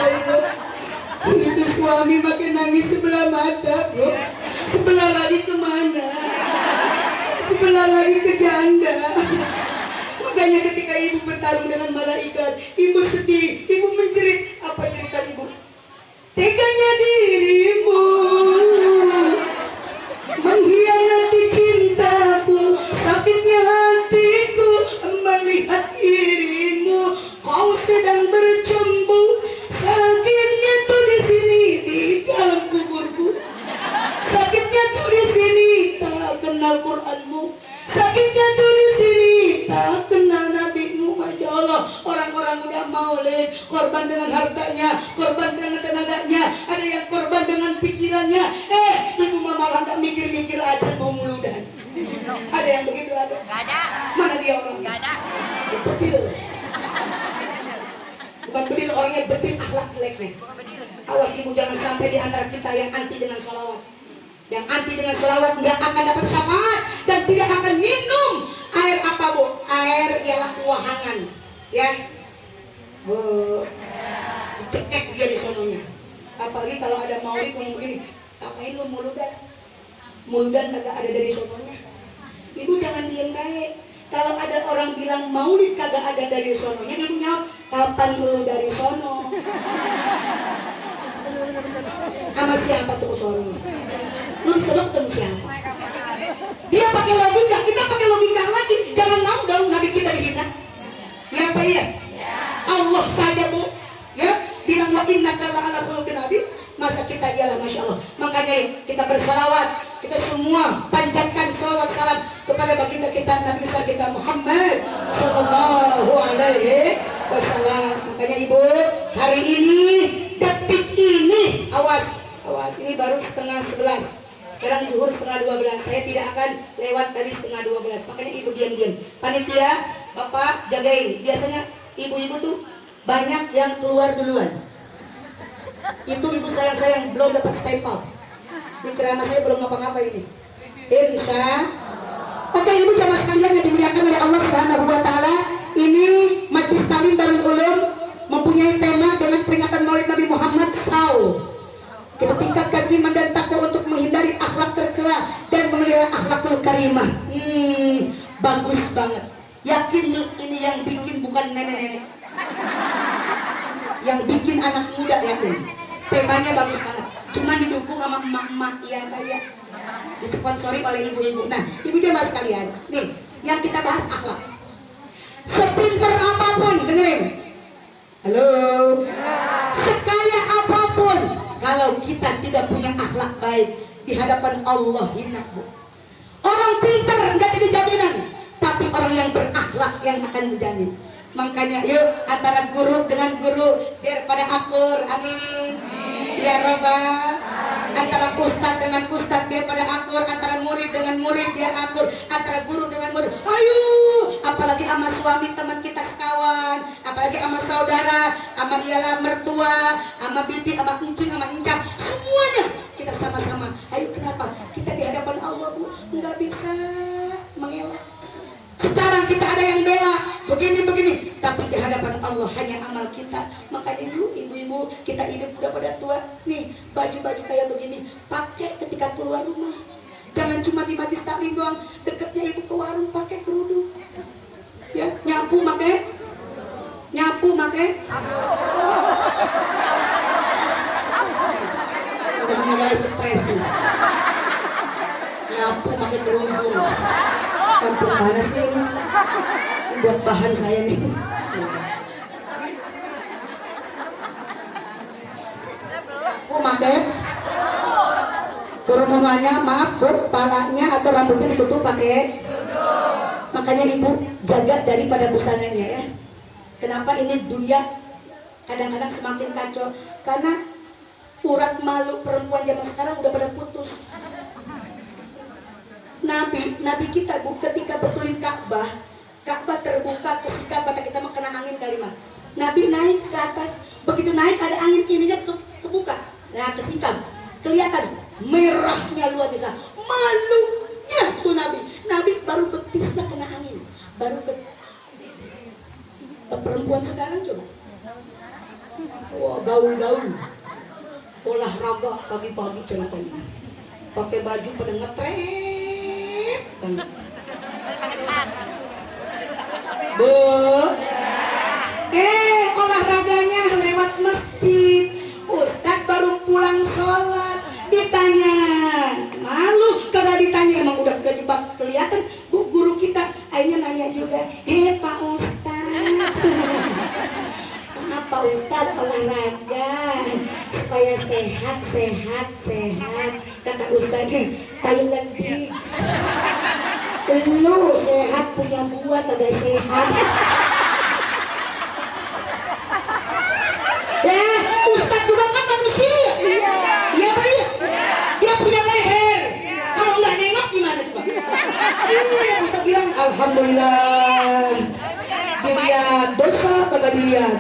Allah, itu suami makin nangis sebelah mata, bro. Sebelah lagi kemana? Sebelah lagi ke janda. Makanya ketika ibu bertarung dengan malaikat, ibu sedih, ibu menjerit. Apa cerita ibu? Teganya dirimu mengkhianati cintaku, sakitnya hatiku melihat dirimu. Kau sedang bercumbu, sakitnya tuh di sini di dalam kuburku. Sakitnya tuh di sini tak kenal Quranmu. Sakitnya tuh di sini tak kenal nabimu. Masya Allah, orang-orang udah maulid, korban dengan hartanya, korban dengan tenaganya, ada yang korban dengan pikirannya. Ibu mama malah gak mikir-mikir aja mau muludan. Ada yang begitu ada? Gak ada. Mana dia orang? Gak ada. Bedil. Bukan bedil, orangnya bedil akhlak jelek nih. Awas ibu, jangan sampai di antara kita yang anti dengan sholawat. Yang anti dengan sholawat nggak akan dapat syafaat dan tidak akan minum air apa, Bu? Air ialah wahangan, ya, Bu. Dicekek dia di sononya. Apalagi kalau ada maulid ngomong begini, ngapain lu muludan? Muludan kagak ada dari sononya. Ibu jangan diem baik. Kalau ada orang bilang maulid kagak ada dari sononya, ibu jawab, kapan lu dari sono? Sama siapa tuh sono? Lu disuruh ketemu siapa? Dia pakai logika, kita pakai logika lagi. Jangan mau dong nabi kita dihina. Ya apa ya? Allah saja, Bu, ya, bilang wa innaka la'ala khuluqin adzim. Masa kita ialah Masya Allah. Makanya kita bersalawat, kita semua panjatkan salawat salam kepada baginda kita, Nabi besar kita Muhammad Sallallahu Alaihi Wasallam. Makanya ibu, hari ini, detik ini, awas, ini baru setengah 11. Sekarang zuhur setengah 12. Saya tidak akan lewat dari setengah 12. Makanya ibu diam-diam. Panitia, bapak jagain. Biasanya ibu-ibu tuh banyak yang keluar duluan. Itu ibu sayang belum dapat stempel. Ini ceramah saya belum ngapa-ngapa ini. Insya. Oke, ibu jamaah sekalian yang dimuliakan oleh Allah Subhanahu Wa Taala. Ini Majlis Talim Darul Ulum mempunyai tema dengan peringatan Maulid Nabi Muhammad SAW. Kita tingkatkan iman dan takwa untuk menghindari akhlak tercela dan memelihara akhlakul karimah. Bagus banget. Yakin nih, ini yang bikin bukan nenek-nenek. Yang bikin anak muda, yakin. Temanya bagus banget. Cuma didukung sama emak-emak yang kaya. Disponsori oleh ibu-ibu. Nah, ibu jemaah sekalian, nih yang kita bahas akhlak. Sepinter apapun, dengerin. Halo. Sekaya apapun, kalau kita tidak punya akhlak baik, di hadapan Allah hina, Bu. Orang pinter nggak jadi jaminan, tapi orang yang berakhlak yang akan menjamin. Makanya yuk, antara guru dengan guru biar pada akur, amin. Ya Rabbal. Antara ustadz dengan ustadz biar pada akur, antara murid dengan murid biar akur, antara guru dengan murid. Ayo, apalagi sama suami teman kita sekawan, apalagi sama saudara, sama ialah mertua, sama bibi, sama encing, sama encang, semuanya kita sama-sama. Ayo, kenapa? Kita di hadapan Allah, Bu, nggak bisa mengelak. Sekarang kita ada yang bela begini-begini, tapi di hadapan Allah hanya amal kita. Makanya lu ibu-ibu, kita hidup udah pada tua nih, baju-baju kayak begini pakai ketika keluar rumah. Jangan cuma di majlis taklim doang, deketnya ibu ke warung pakai kerudung. Ya, nyapu pakai udah mulai stres nih. Nyapu pakai kerudung. Kampung mana sih ini? Buat bahan saya nih. Nyapu pakai kerudungannya, maaf bu, palanya atau rambutnya ditutup pakai. Makanya ibu jaga daripada busananya ya. Kenapa ini dunia kadang-kadang semakin kacau? Karena urat malu perempuan zaman sekarang udah pada putus. Nabi kita bu, ketika betulin Ka'bah terbuka kesikap, kata kita kena angin kalimat. Nabi naik ke atas, begitu naik ada angin ininya kebuka. Nah kesikap, kelihatan merahnya luar biasa. Malunya tuh Nabi baru betisnya kena angin, baru perempuan sekarang coba, wah gaul olahraga pagi-pagi ceritanya, pakai baju pada ngetrep banget. Bu, olahraganya lewat masjid. Ustadz baru pulang sholat, ditanya, malu kagak ditanya, emang udah kejebak kelihatan. Bu, guru kita akhirnya nanya juga, Pak Ustadz, apa Ustadz olahraga supaya sehat. Kata Ustadz, Thailand dik, lu sehat punya buah kagak sehat. Ustadz juga kan manusia. Iya Pak ya? Dia punya leher. Kalau nggak nengok gimana coba? Iya, Ustadz bilang alhamdulillah. Dilihat dosa kagak dilihat.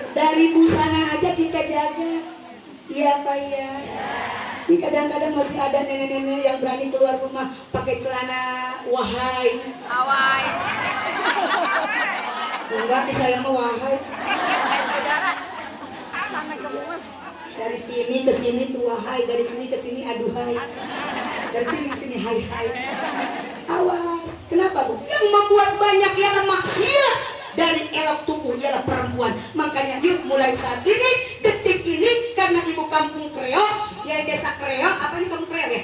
Dari busana aja kita jaga. Iya Pak ya. Ini kadang-kadang masih ada nenek-nenek yang berani keluar rumah pakai celana wahai. Enggak, di saya mah wahai. Dari sini ke sini tuh wahai, dari sini ke sini aduhai. Dari sini ke sini hai. Awas. Kenapa Bu? Yang membuat banyak ialah maksiat. Dari elok tubuh ialah perempuan. Makanya yuk mulai saat ini, detik ini, karena ibu kampung Kreo, ya desa Kreo, apa ini kampung Kreo ya?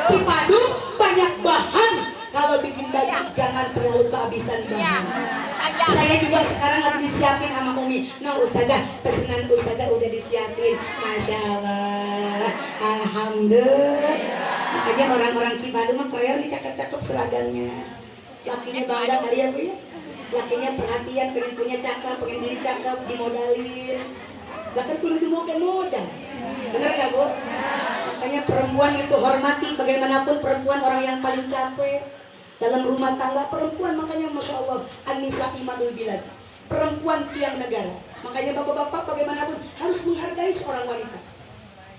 Cipadu, banyak bahan. Kalau bikin baju jangan terlalu kehabisan bahan. Saya juga sekarang lagi disiapin sama Umi. No Ustazah, pesanan Ustazah udah disiapin. Masya Allah, alhamdulillah. Makanya orang-orang Cipadu mah Kreo nih cakep-cakep seragamnya. Lakinya bangga kali ya Bu ya. Lakinya perhatian, pengen punya cakep, pengen diri cakep, dimodalin. Lah kan kudu dimodal modal. Bener gak Bu? Makanya perempuan itu hormati, bagaimanapun perempuan orang yang paling capek dalam rumah tangga. Perempuan makanya Masya Allah, An-Nisa Imanul Bilad, perempuan tiang negara. Makanya bapak-bapak bagaimanapun harus menghargai seorang wanita.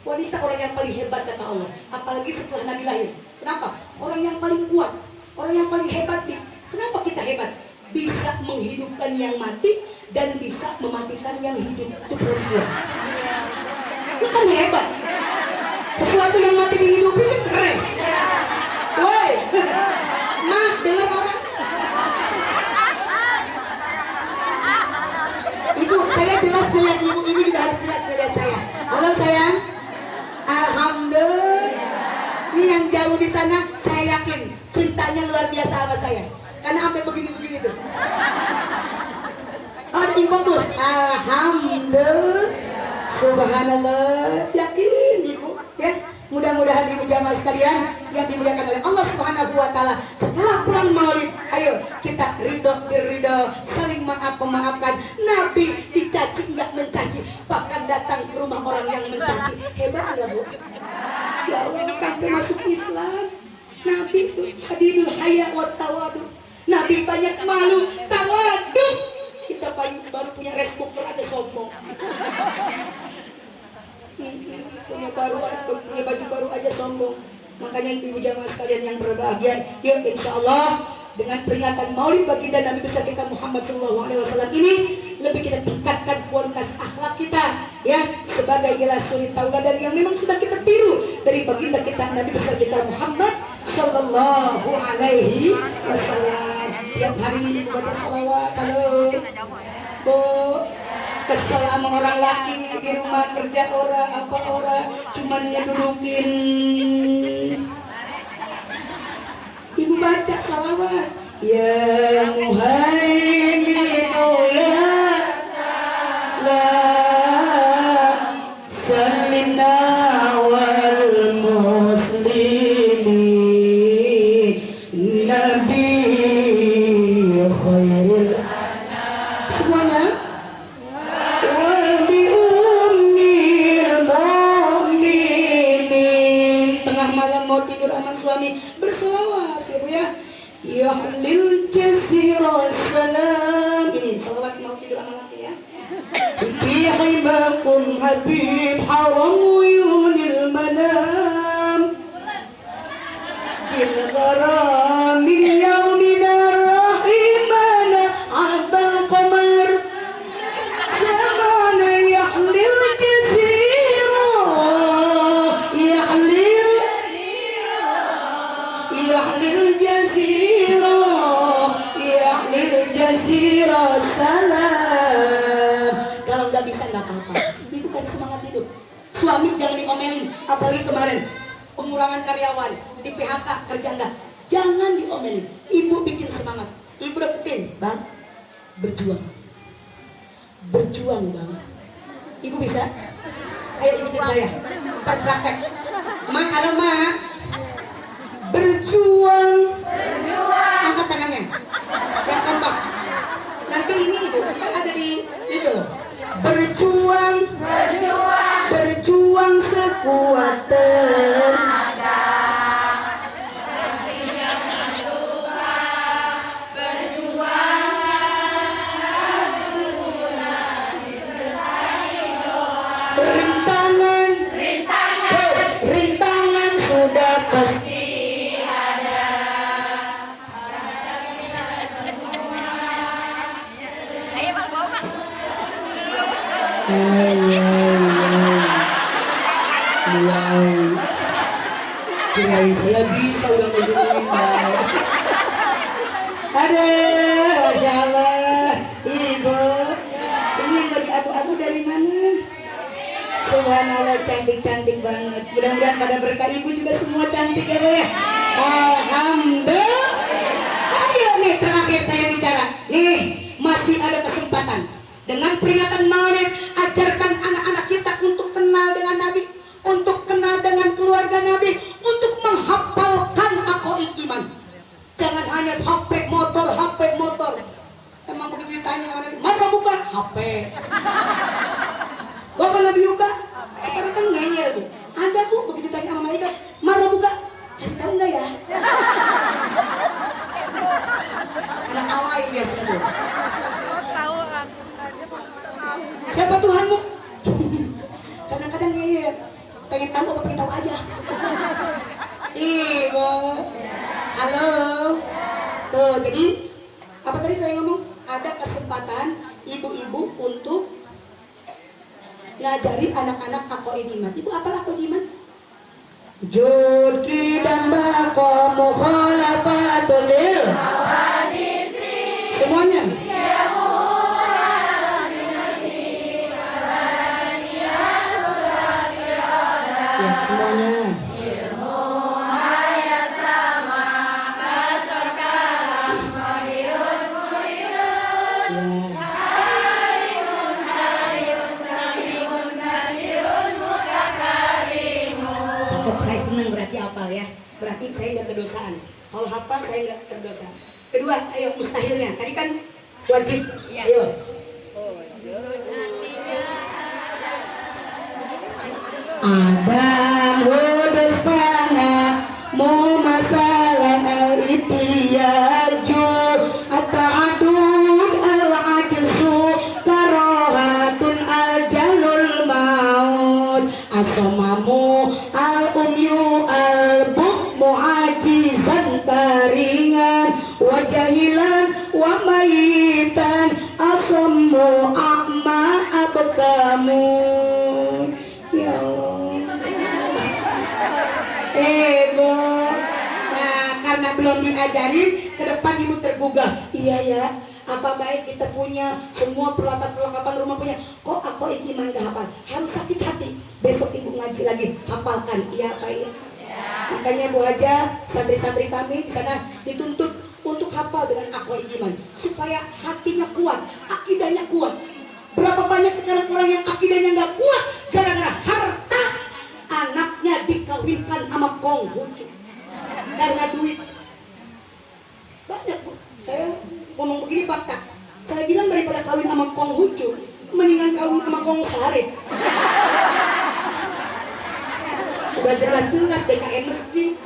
Wanita orang yang paling hebat kata Allah, apalagi setelah Nabi lahir. Kenapa? Orang yang paling kuat, orang yang paling hebat nih. Kenapa kita hebat? Bisa menghidupkan yang mati dan bisa mematikan yang hidup. Itu perempuan. Itu kan hebat. Sesuatu yang mati dihidupin itu keren. Woi, mah dengar orang. Ibu, saya jelas ngeliat ibu juga harus jelas ngeliat saya. Halo sayang. Alhamdulillah. Ini yang jauh di sana, saya yakin cintanya luar biasa sama saya. Karena sampai begini-begini tuh. Oh, ada info terus. Alhamdulillah. Subhanallah. Yakin ibu ya. Mudah-mudahan ibu jamaah sekalian yang dimuliakan oleh Allah Subhanahu wa taala, setelah pulang Maulid, ayo kita ridho birridho, saling memaafkan. Nabi dicaci enggak mencaci, bahkan datang ke rumah orang yang mencaci. Hebat enggak Bu? Ya Allah, sampai masuk Islam. Nabi itu hadidul haya wa tawadu. Nabi banyak malu, tawadu. Kita baru punya rice cooker aja sombong. Punya baju baru aja sombong. Makanya ibu jamaah sekalian yang berbahagia, yuk insya Allah dengan peringatan Maulid baginda Nabi besar kita Muhammad SAW ini lebih kita tingkatkan kualitas akhlak kita ya. sebagai ilah suri tauladan yang memang sudah kita tiru dari baginda kita Nabi besar kita Muhammad Sallallahu Alaihi Wasallam. Tiap hari ibu baca salawat. Halo Bu, kesel sama orang laki di rumah kerja orang apa orang cuman ngedudukin. Ibu baca salawat. Ya Muhaiminu ya Salam Salimna wal muslimin Nabi khairil semuanya. Wa bi ummil mu'minin. Tengah malam mau tidur sama suami berselawat ibu ya. Yahlil jazira salam. Ini salawat mau tidur sama laki ya. Bihibakum habib haram uyunil manam Bilgharam min yawmin ar-rahimana abal qamar Samana yahlil jazira Yahlil jazira salam. Kalau nggak bisa nggak apa-apa, ibu kasih semangat hidup. Suami jangan diomelin, apalagi kemarin pengurangan karyawan di PHK kerja enggak, jangan diomelin. Ibu bikin semangat, ibu deketin, bang, berjuang bang. Ibu bisa? Ayo ikutin saya, ntar praktek. Ma, halo ma, berjuang. Angkat tangannya yang kompak. Nanti ini ibu kan ada di itu. Berjuang sekuat tenaga. Rintangan sudah pasti ada. Kirain saya bisa udah ngejalanin. Aduh, Masya Allah. Ibu, ini bagi aku dari mana? Subhanallah, cantik-cantik banget. Mudah-mudahan pada berkah ibu juga semua cantik ya Bu ya. Alhamdulillah. Ayo nih terakhir saya bicara. Nih masih ada kesempatan. Dengan peringatan Maulid, ajarkan anak-anak kita untuk kenal dengan Nabi, untuk kenal dengan keluarga Nabi, untuk menghafalkan aqaid iman. Jangan hanya HP motor. Emang begitu ditanya sama Nabi, mana buka? HP. Bapak Nabi buka? Sekarang kan ngeyel Bu. Ada Bu, begitu ditanya sama malaikat, mana buka? Kasih tahu nggak ya? Anak awal biasanya Bu. Siapa Tuhanmu? Kadang-kadang ngeyel. Pengen tahu apa pengen tahu aja. Ibu, halo. Tuh, jadi apa tadi saya ngomong? Ada kesempatan ibu-ibu untuk ngajari anak-anak aqaid iman. Ibu apa aqaid iman? Jud kidam baqo mukhalafatul lil semuanya. Ya, semuanya. Saya senang berarti hafal ya. Berarti saya nggak kedosaan. Kalau hafal saya nggak terdosa. Kedua, ayo mustahilnya. Tadi kan wajib. Ayo. Adam hudus pana mu masalah al-itiyaju at-ta'adud al-ajsu karohatun al-jalul maut asamamu al-umyu al-bukmu ajizan karingan wajahilan wa mayitan asammu a'ma abkamu. belum diajarin, ke depan ibu tergugah. Iya ya, apa baik kita punya semua perlengkapan rumah punya, kok aku iman gak hafal, harus sakit hati. Besok ibu ngaji lagi, hafalkan. Iya Pak ya. Makanya Bu Haja, santri-santri kami di sana dituntut untuk hafal dengan aku iman, supaya hatinya kuat, akidahnya kuat. Berapa banyak sekarang orang yang akidahnya nggak kuat gara-gara harta, anaknya dikawinkan sama Konghucu karena duit. Banyak Bu, saya ngomong begini fakta. Saya bilang daripada kawin sama Konghucu, mendingan kawin sama Kong Sarip. Udah jelas-jelas DKM masjid,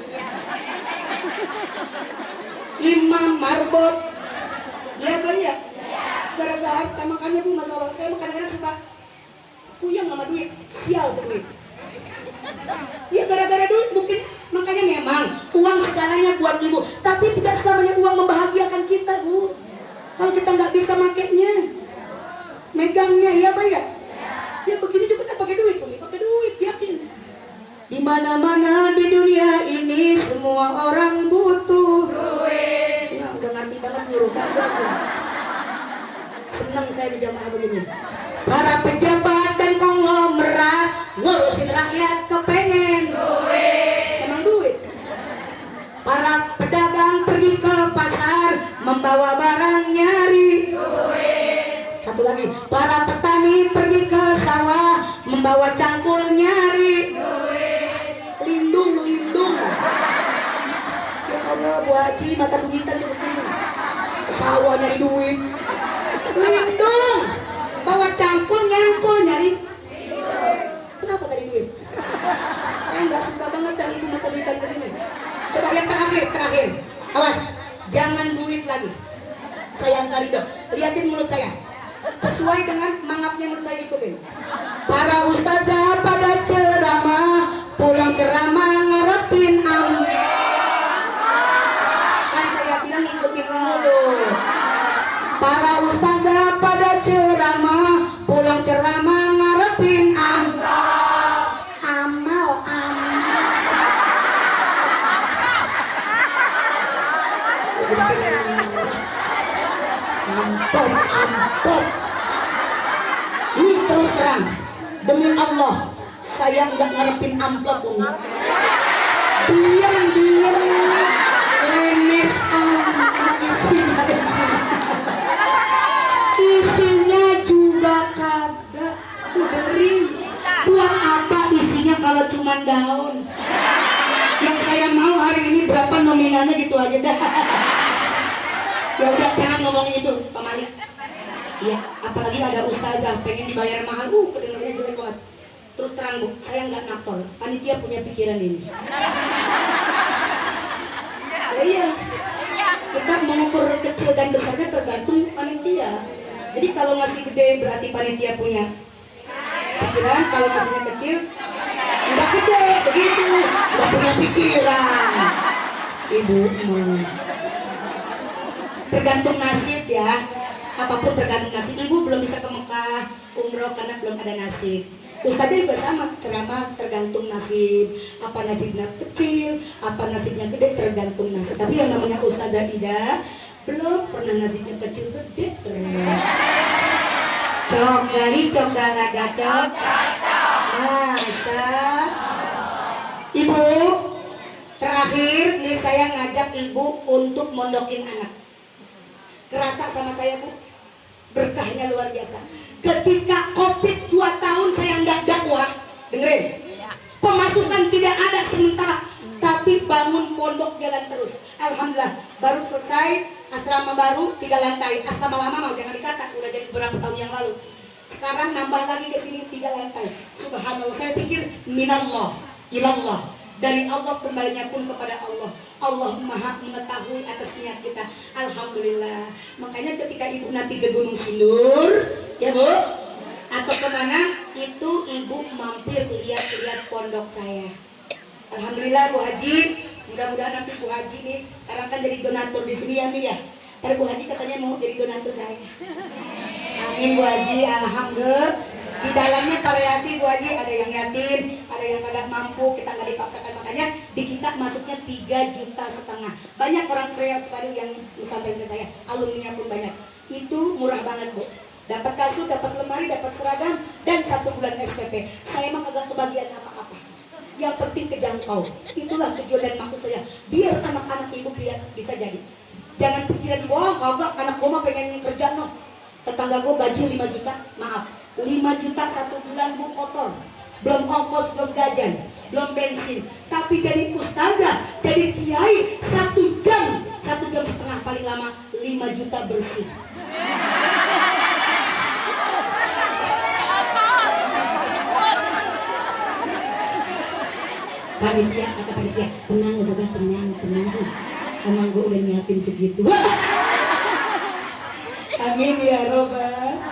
imam marbot, dia banyak gara-gara harta. Makanya Bu, masalah saya kadang-kadang suka puyeng sama duit, sial tuh duit. Ya gara-gara duit buktinya. Makanya memang uang segalanya buat ibu, tapi tidak selamanya uang membahagiakan kita Bu. Kalau kita nggak bisa makainya, megangnya, ya Pak ya. Ya begini juga kan pakai duit, pakai duit, yakin. Di mana-mana di dunia ini semua orang butuh duit. Nah, udah ngerti banget nyuruh kagak. Senang saya di jamaah begini. Para pejabat dan konglomerat ngurusin rakyat kepengen duit. Emang duit. Para pedagang pergi ke pasar membawa barang nyari duit. Satu lagi, para petani pergi ke sawah membawa cangkul nyari duit. Lindung. Ya Allah Bu Haji, mata duitan tuh begini. Sawah nyari duit. Lindung, bawa cangkul nyangkul nyari. Kenapa tadi duit? Saya nggak suka banget dah ibu mata duitan begini. Coba yang terakhir. Awas, jangan duit lagi. Saya nggak ridho. Lihatin mulut saya. Sesuai dengan mangapnya mulut saya, ikutin. Para ustazah pada ceramah, pulang ceramah ngarepin kan saya bilang ikutin mulu. Para ustazah pada ceramah, pulang ceramah ngarepin amal. Ampun. Ini terus terang, demi Allah, saya nggak ngarepin amplop Umi. Diam, lemes isinya juga kagak. Tuh dengerin, buat apa isinya kalau cuma daun? Yang saya mau hari ini berapa nominalnya gitu aja dah. Ya udah, jangan ngomongin itu Pak Malik. Ya, apalagi ada ustazah pengen dibayar mahal, kedengarannya jelek banget. Terus terang Bu, saya nggak nakal. Panitia punya pikiran ini. Ya iya, kita mengukur kecil dan besarnya tergantung panitia. Jadi kalau ngasih gede berarti panitia punya pikiran, kalau ngasihnya kecil nggak gede, begitu. Nggak punya pikiran. Ibu tergantung nasib ya, apapun tergantung nasib. Ibu belum bisa ke Mekah umroh karena belum ada nasib. Ustazah juga sama, ceramah tergantung nasib. Apa nasibnya kecil, apa nasibnya gede, tergantung nasib. Tapi yang namanya Ustazah Ida belum pernah nasibnya kecil gede terus. Cok dalaga cok. Masya. Ibu, terakhir nih saya ngajak ibu untuk mondokin anak. Kerasa sama saya Bu, berkahnya luar biasa. Ketika COVID 2 tahun saya nggak dakwah, dengerin, pemasukan tidak ada sementara, tapi bangun pondok jalan terus. Alhamdulillah, baru selesai asrama baru 3 lantai. Asrama lama mau jangan dikata, udah jadi beberapa tahun yang lalu. Sekarang nambah lagi ke sini 3 lantai. Subhanallah, saya pikir minallah ilallah, dari Allah kembalinya pun kepada Allah. Allah Maha mengetahui atas niat kita. Alhamdulillah. Makanya ketika ibu nanti ke Gunung Sindur, ya Bu, atau kemana, itu ibu mampir lihat pondok saya. Alhamdulillah Bu Haji. Mudah-mudahan nanti Bu Haji nih, sekarang kan jadi donatur di sini ya Mi ya. Ntar Bu Haji katanya mau jadi donatur saya. Amin Bu Haji. Alhamdulillah. Di dalamnya variasi Bu Haji, ada yang yatim, ada yang kagak mampu, kita nggak dipaksakan, makanya di kita masuknya 3,5 juta. Banyak orang kreatif yang pesantren ke saya, alumninya pun banyak. Itu murah banget Bu. Dapat kasur, dapat lemari, dapat seragam, dan 1 bulan SPP. Saya emang kagak kebagian apa-apa. Yang penting kejangkau. Itulah tujuan dan maksud saya. Biar anak-anak ibu bisa jadi. Jangan pikiran di bawah, kagak anak gue mah pengen kerja no. Tetangga gue gaji 5 juta, maaf. 5 juta 1 bulan bu kotor. Belum ongkos, belum jajan, belum bensin. Tapi jadi ustazah, jadi kiai 1 jam, 1,5 jam paling lama 5 juta bersih. Panitia, kata panitia, tenang ustazah, tenang. Emang gue udah nyiapin segitu. Amin ya robbal.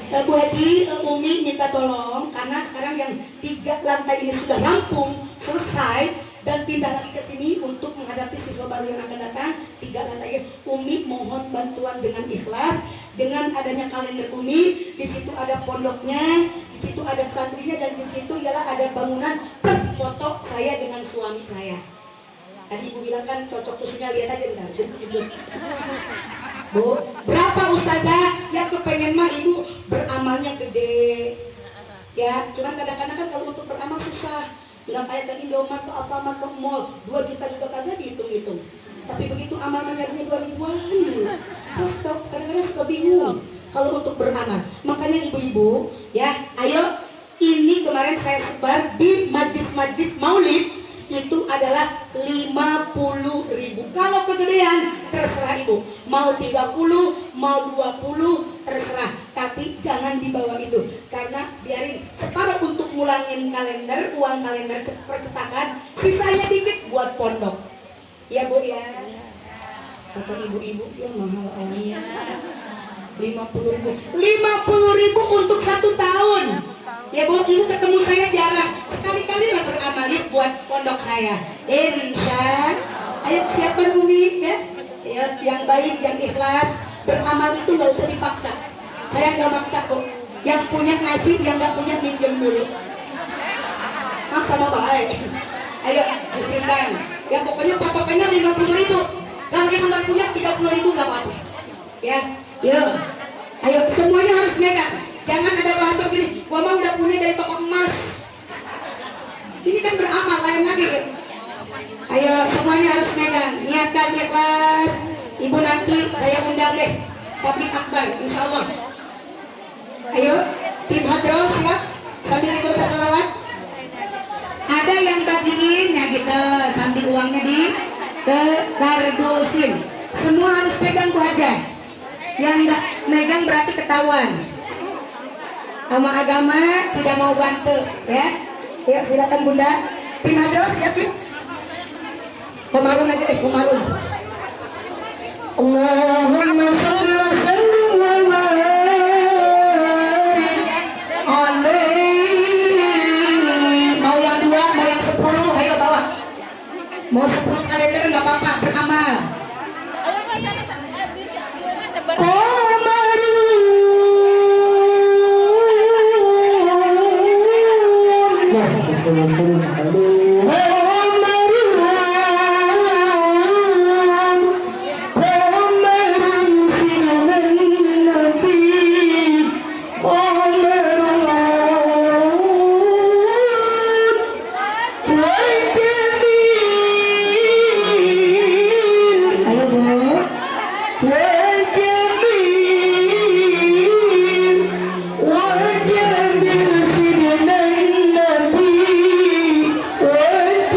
Bu Haji, Umi minta tolong karena sekarang yang 3 lantai ini sudah rampung, selesai dan pindah lagi ke sini untuk menghadapi siswa baru yang akan datang. 3 lantai Umi mohon bantuan dengan ikhlas. Dengan adanya kalender Umi, di situ ada pondoknya, di situ ada santrinya, dan di situ ialah ada bangunan plus foto saya dengan suami saya. Tadi ibu bilang kan cocok tusuknya, lihat aja bentar. Bu, berapa ustazah yang kepengen mah ibu beramalnya gede? Ya, cuman kadang-kadang kan kalau untuk beramal susah. Nggak kayak ke Indomaret atau apa mah ke mall 2 juta juga kagak dihitung-hitung. Tapi begitu amal nyarinya 2 ribuan. Saya kadang-kadang suka bingung kalau untuk beramal. Makanya ibu-ibu, ya, ayo ini kemarin saya sebar di majlis-majlis maulid. Itu adalah 50.000. Kalau kegedean terserah ibu, mau 30, mau 20 terserah, tapi jangan di bawah itu karena biarin separuh untuk ngulangin kalender, uang kalender percetakan, sisanya dikit buat pondok. Ya Bu ya. Kata ibu-ibu, ya mahal aja. 50.000 untuk 1 tahun. Ya Bu, ibu ketemu saya jarang. Sekali-kali lah beramal buat pondok saya. Insya. Ayo siapkan Umi ya. Ya, yang baik, yang ikhlas. Beramal itu nggak usah dipaksa. Saya nggak maksa kok. Yang punya ngasih, yang nggak punya minjem dulu. Sama baik. Ayo sisihkan. Ya pokoknya patokannya 50.000. Kalau kita nggak punya 30.000 nggak apa-apa. Ya, yuk. Ayo semuanya harus megang. Jangan ada bahasa begini, gua mah udah punya dari toko emas. Ini kan beramal lain lagi. Ayo semuanya harus megang. Niatkan ikhlas. Ibu nanti saya undang deh tablik akbar, insya Allah. Ayo tim hadroh siap sambil ikut salawat. Ada yang bagiin ya gitu sambil uangnya di ke kardusin. Semua harus pegang Bu Haja. Yang nggak megang berarti ketahuan. Sama agama tidak mau bantu ya. Ya silakan Bunda. Tim hadroh siap yuk. Komarun aja deh, komarun. Allahumma sholli wa sallim wa barik alaihi. Mau yang 2, mau yang 10, ayo bawa. Mau 10 kalender nggak apa-apa, beramal. Wajah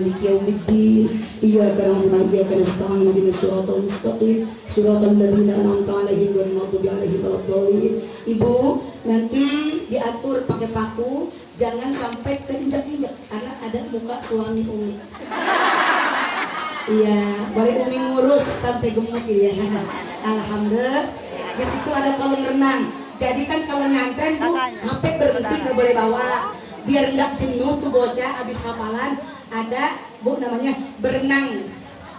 مالك يوم الدين إياك نعبد وإياك نستعين اهدنا الصراط المستقيم صراط الذين أنعمت عليهم غير المغضوب عليهم waladdallin. Ibu, nanti diatur pakai paku, jangan sampai keinjak-injak karena ada muka suami Umi. Iya, boleh Umi ngurus sampai gemuk ya. Alhamdulillah. Di situ ada kolam renang. Jadi kan kalau nyantren tuh HP berhenti nggak boleh bawa. Biar nggak jenuh tuh bocah habis hafalan. Ada Bu namanya berenang.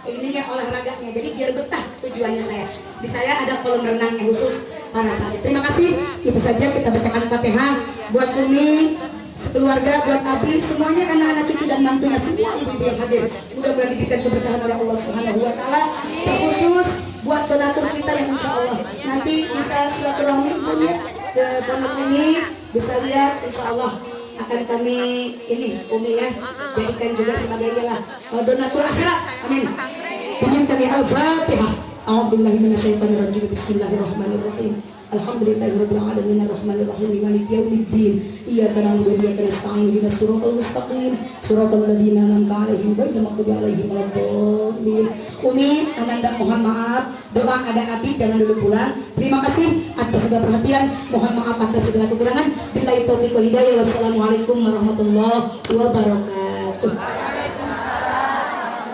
Ininya olahraganya. Jadi biar betah tujuannya saya. Di saya ada kolam renangnya khusus para santri. Terima kasih. Itu saja kita bacakan Fatihah buat Umi, sekeluarga, buat Abi, semuanya anak-anak cucu dan mantunya, semua ibu-ibu yang hadir. Mudah-mudahan diberikan keberkahan oleh Allah Subhanahu wa taala. Terkhusus buat donatur kita yang insya Allah nanti bisa silaturahmi punya ke Pondok Umi, bisa lihat insya Allah akan kami ini Umi ya jadikan juga sebagai ialah donatur akhirat. Amin. Izinkan ya Al-Fatihah. A'udzubillahi minasyaitonirrajim. Bismillahirrahmanirrahim. Alhamdulillahirabbil alamin arrahmanir rahim maliki yaumiddin iyyaka na'budu wa iyyaka nasta'in ihdinas siratal mustaqim siratal ladzina an'amta 'alaihim ghairil maghdubi 'alaihim waladdallin. Umi, Ananda mohon maaf, doa ada Abi jangan dulu pulang. Terima kasih atas segala perhatian, mohon maaf atas segala kekurangan. Billahi taufiq wal hidayah. Wassalamualaikum warahmatullahi wabarakatuh.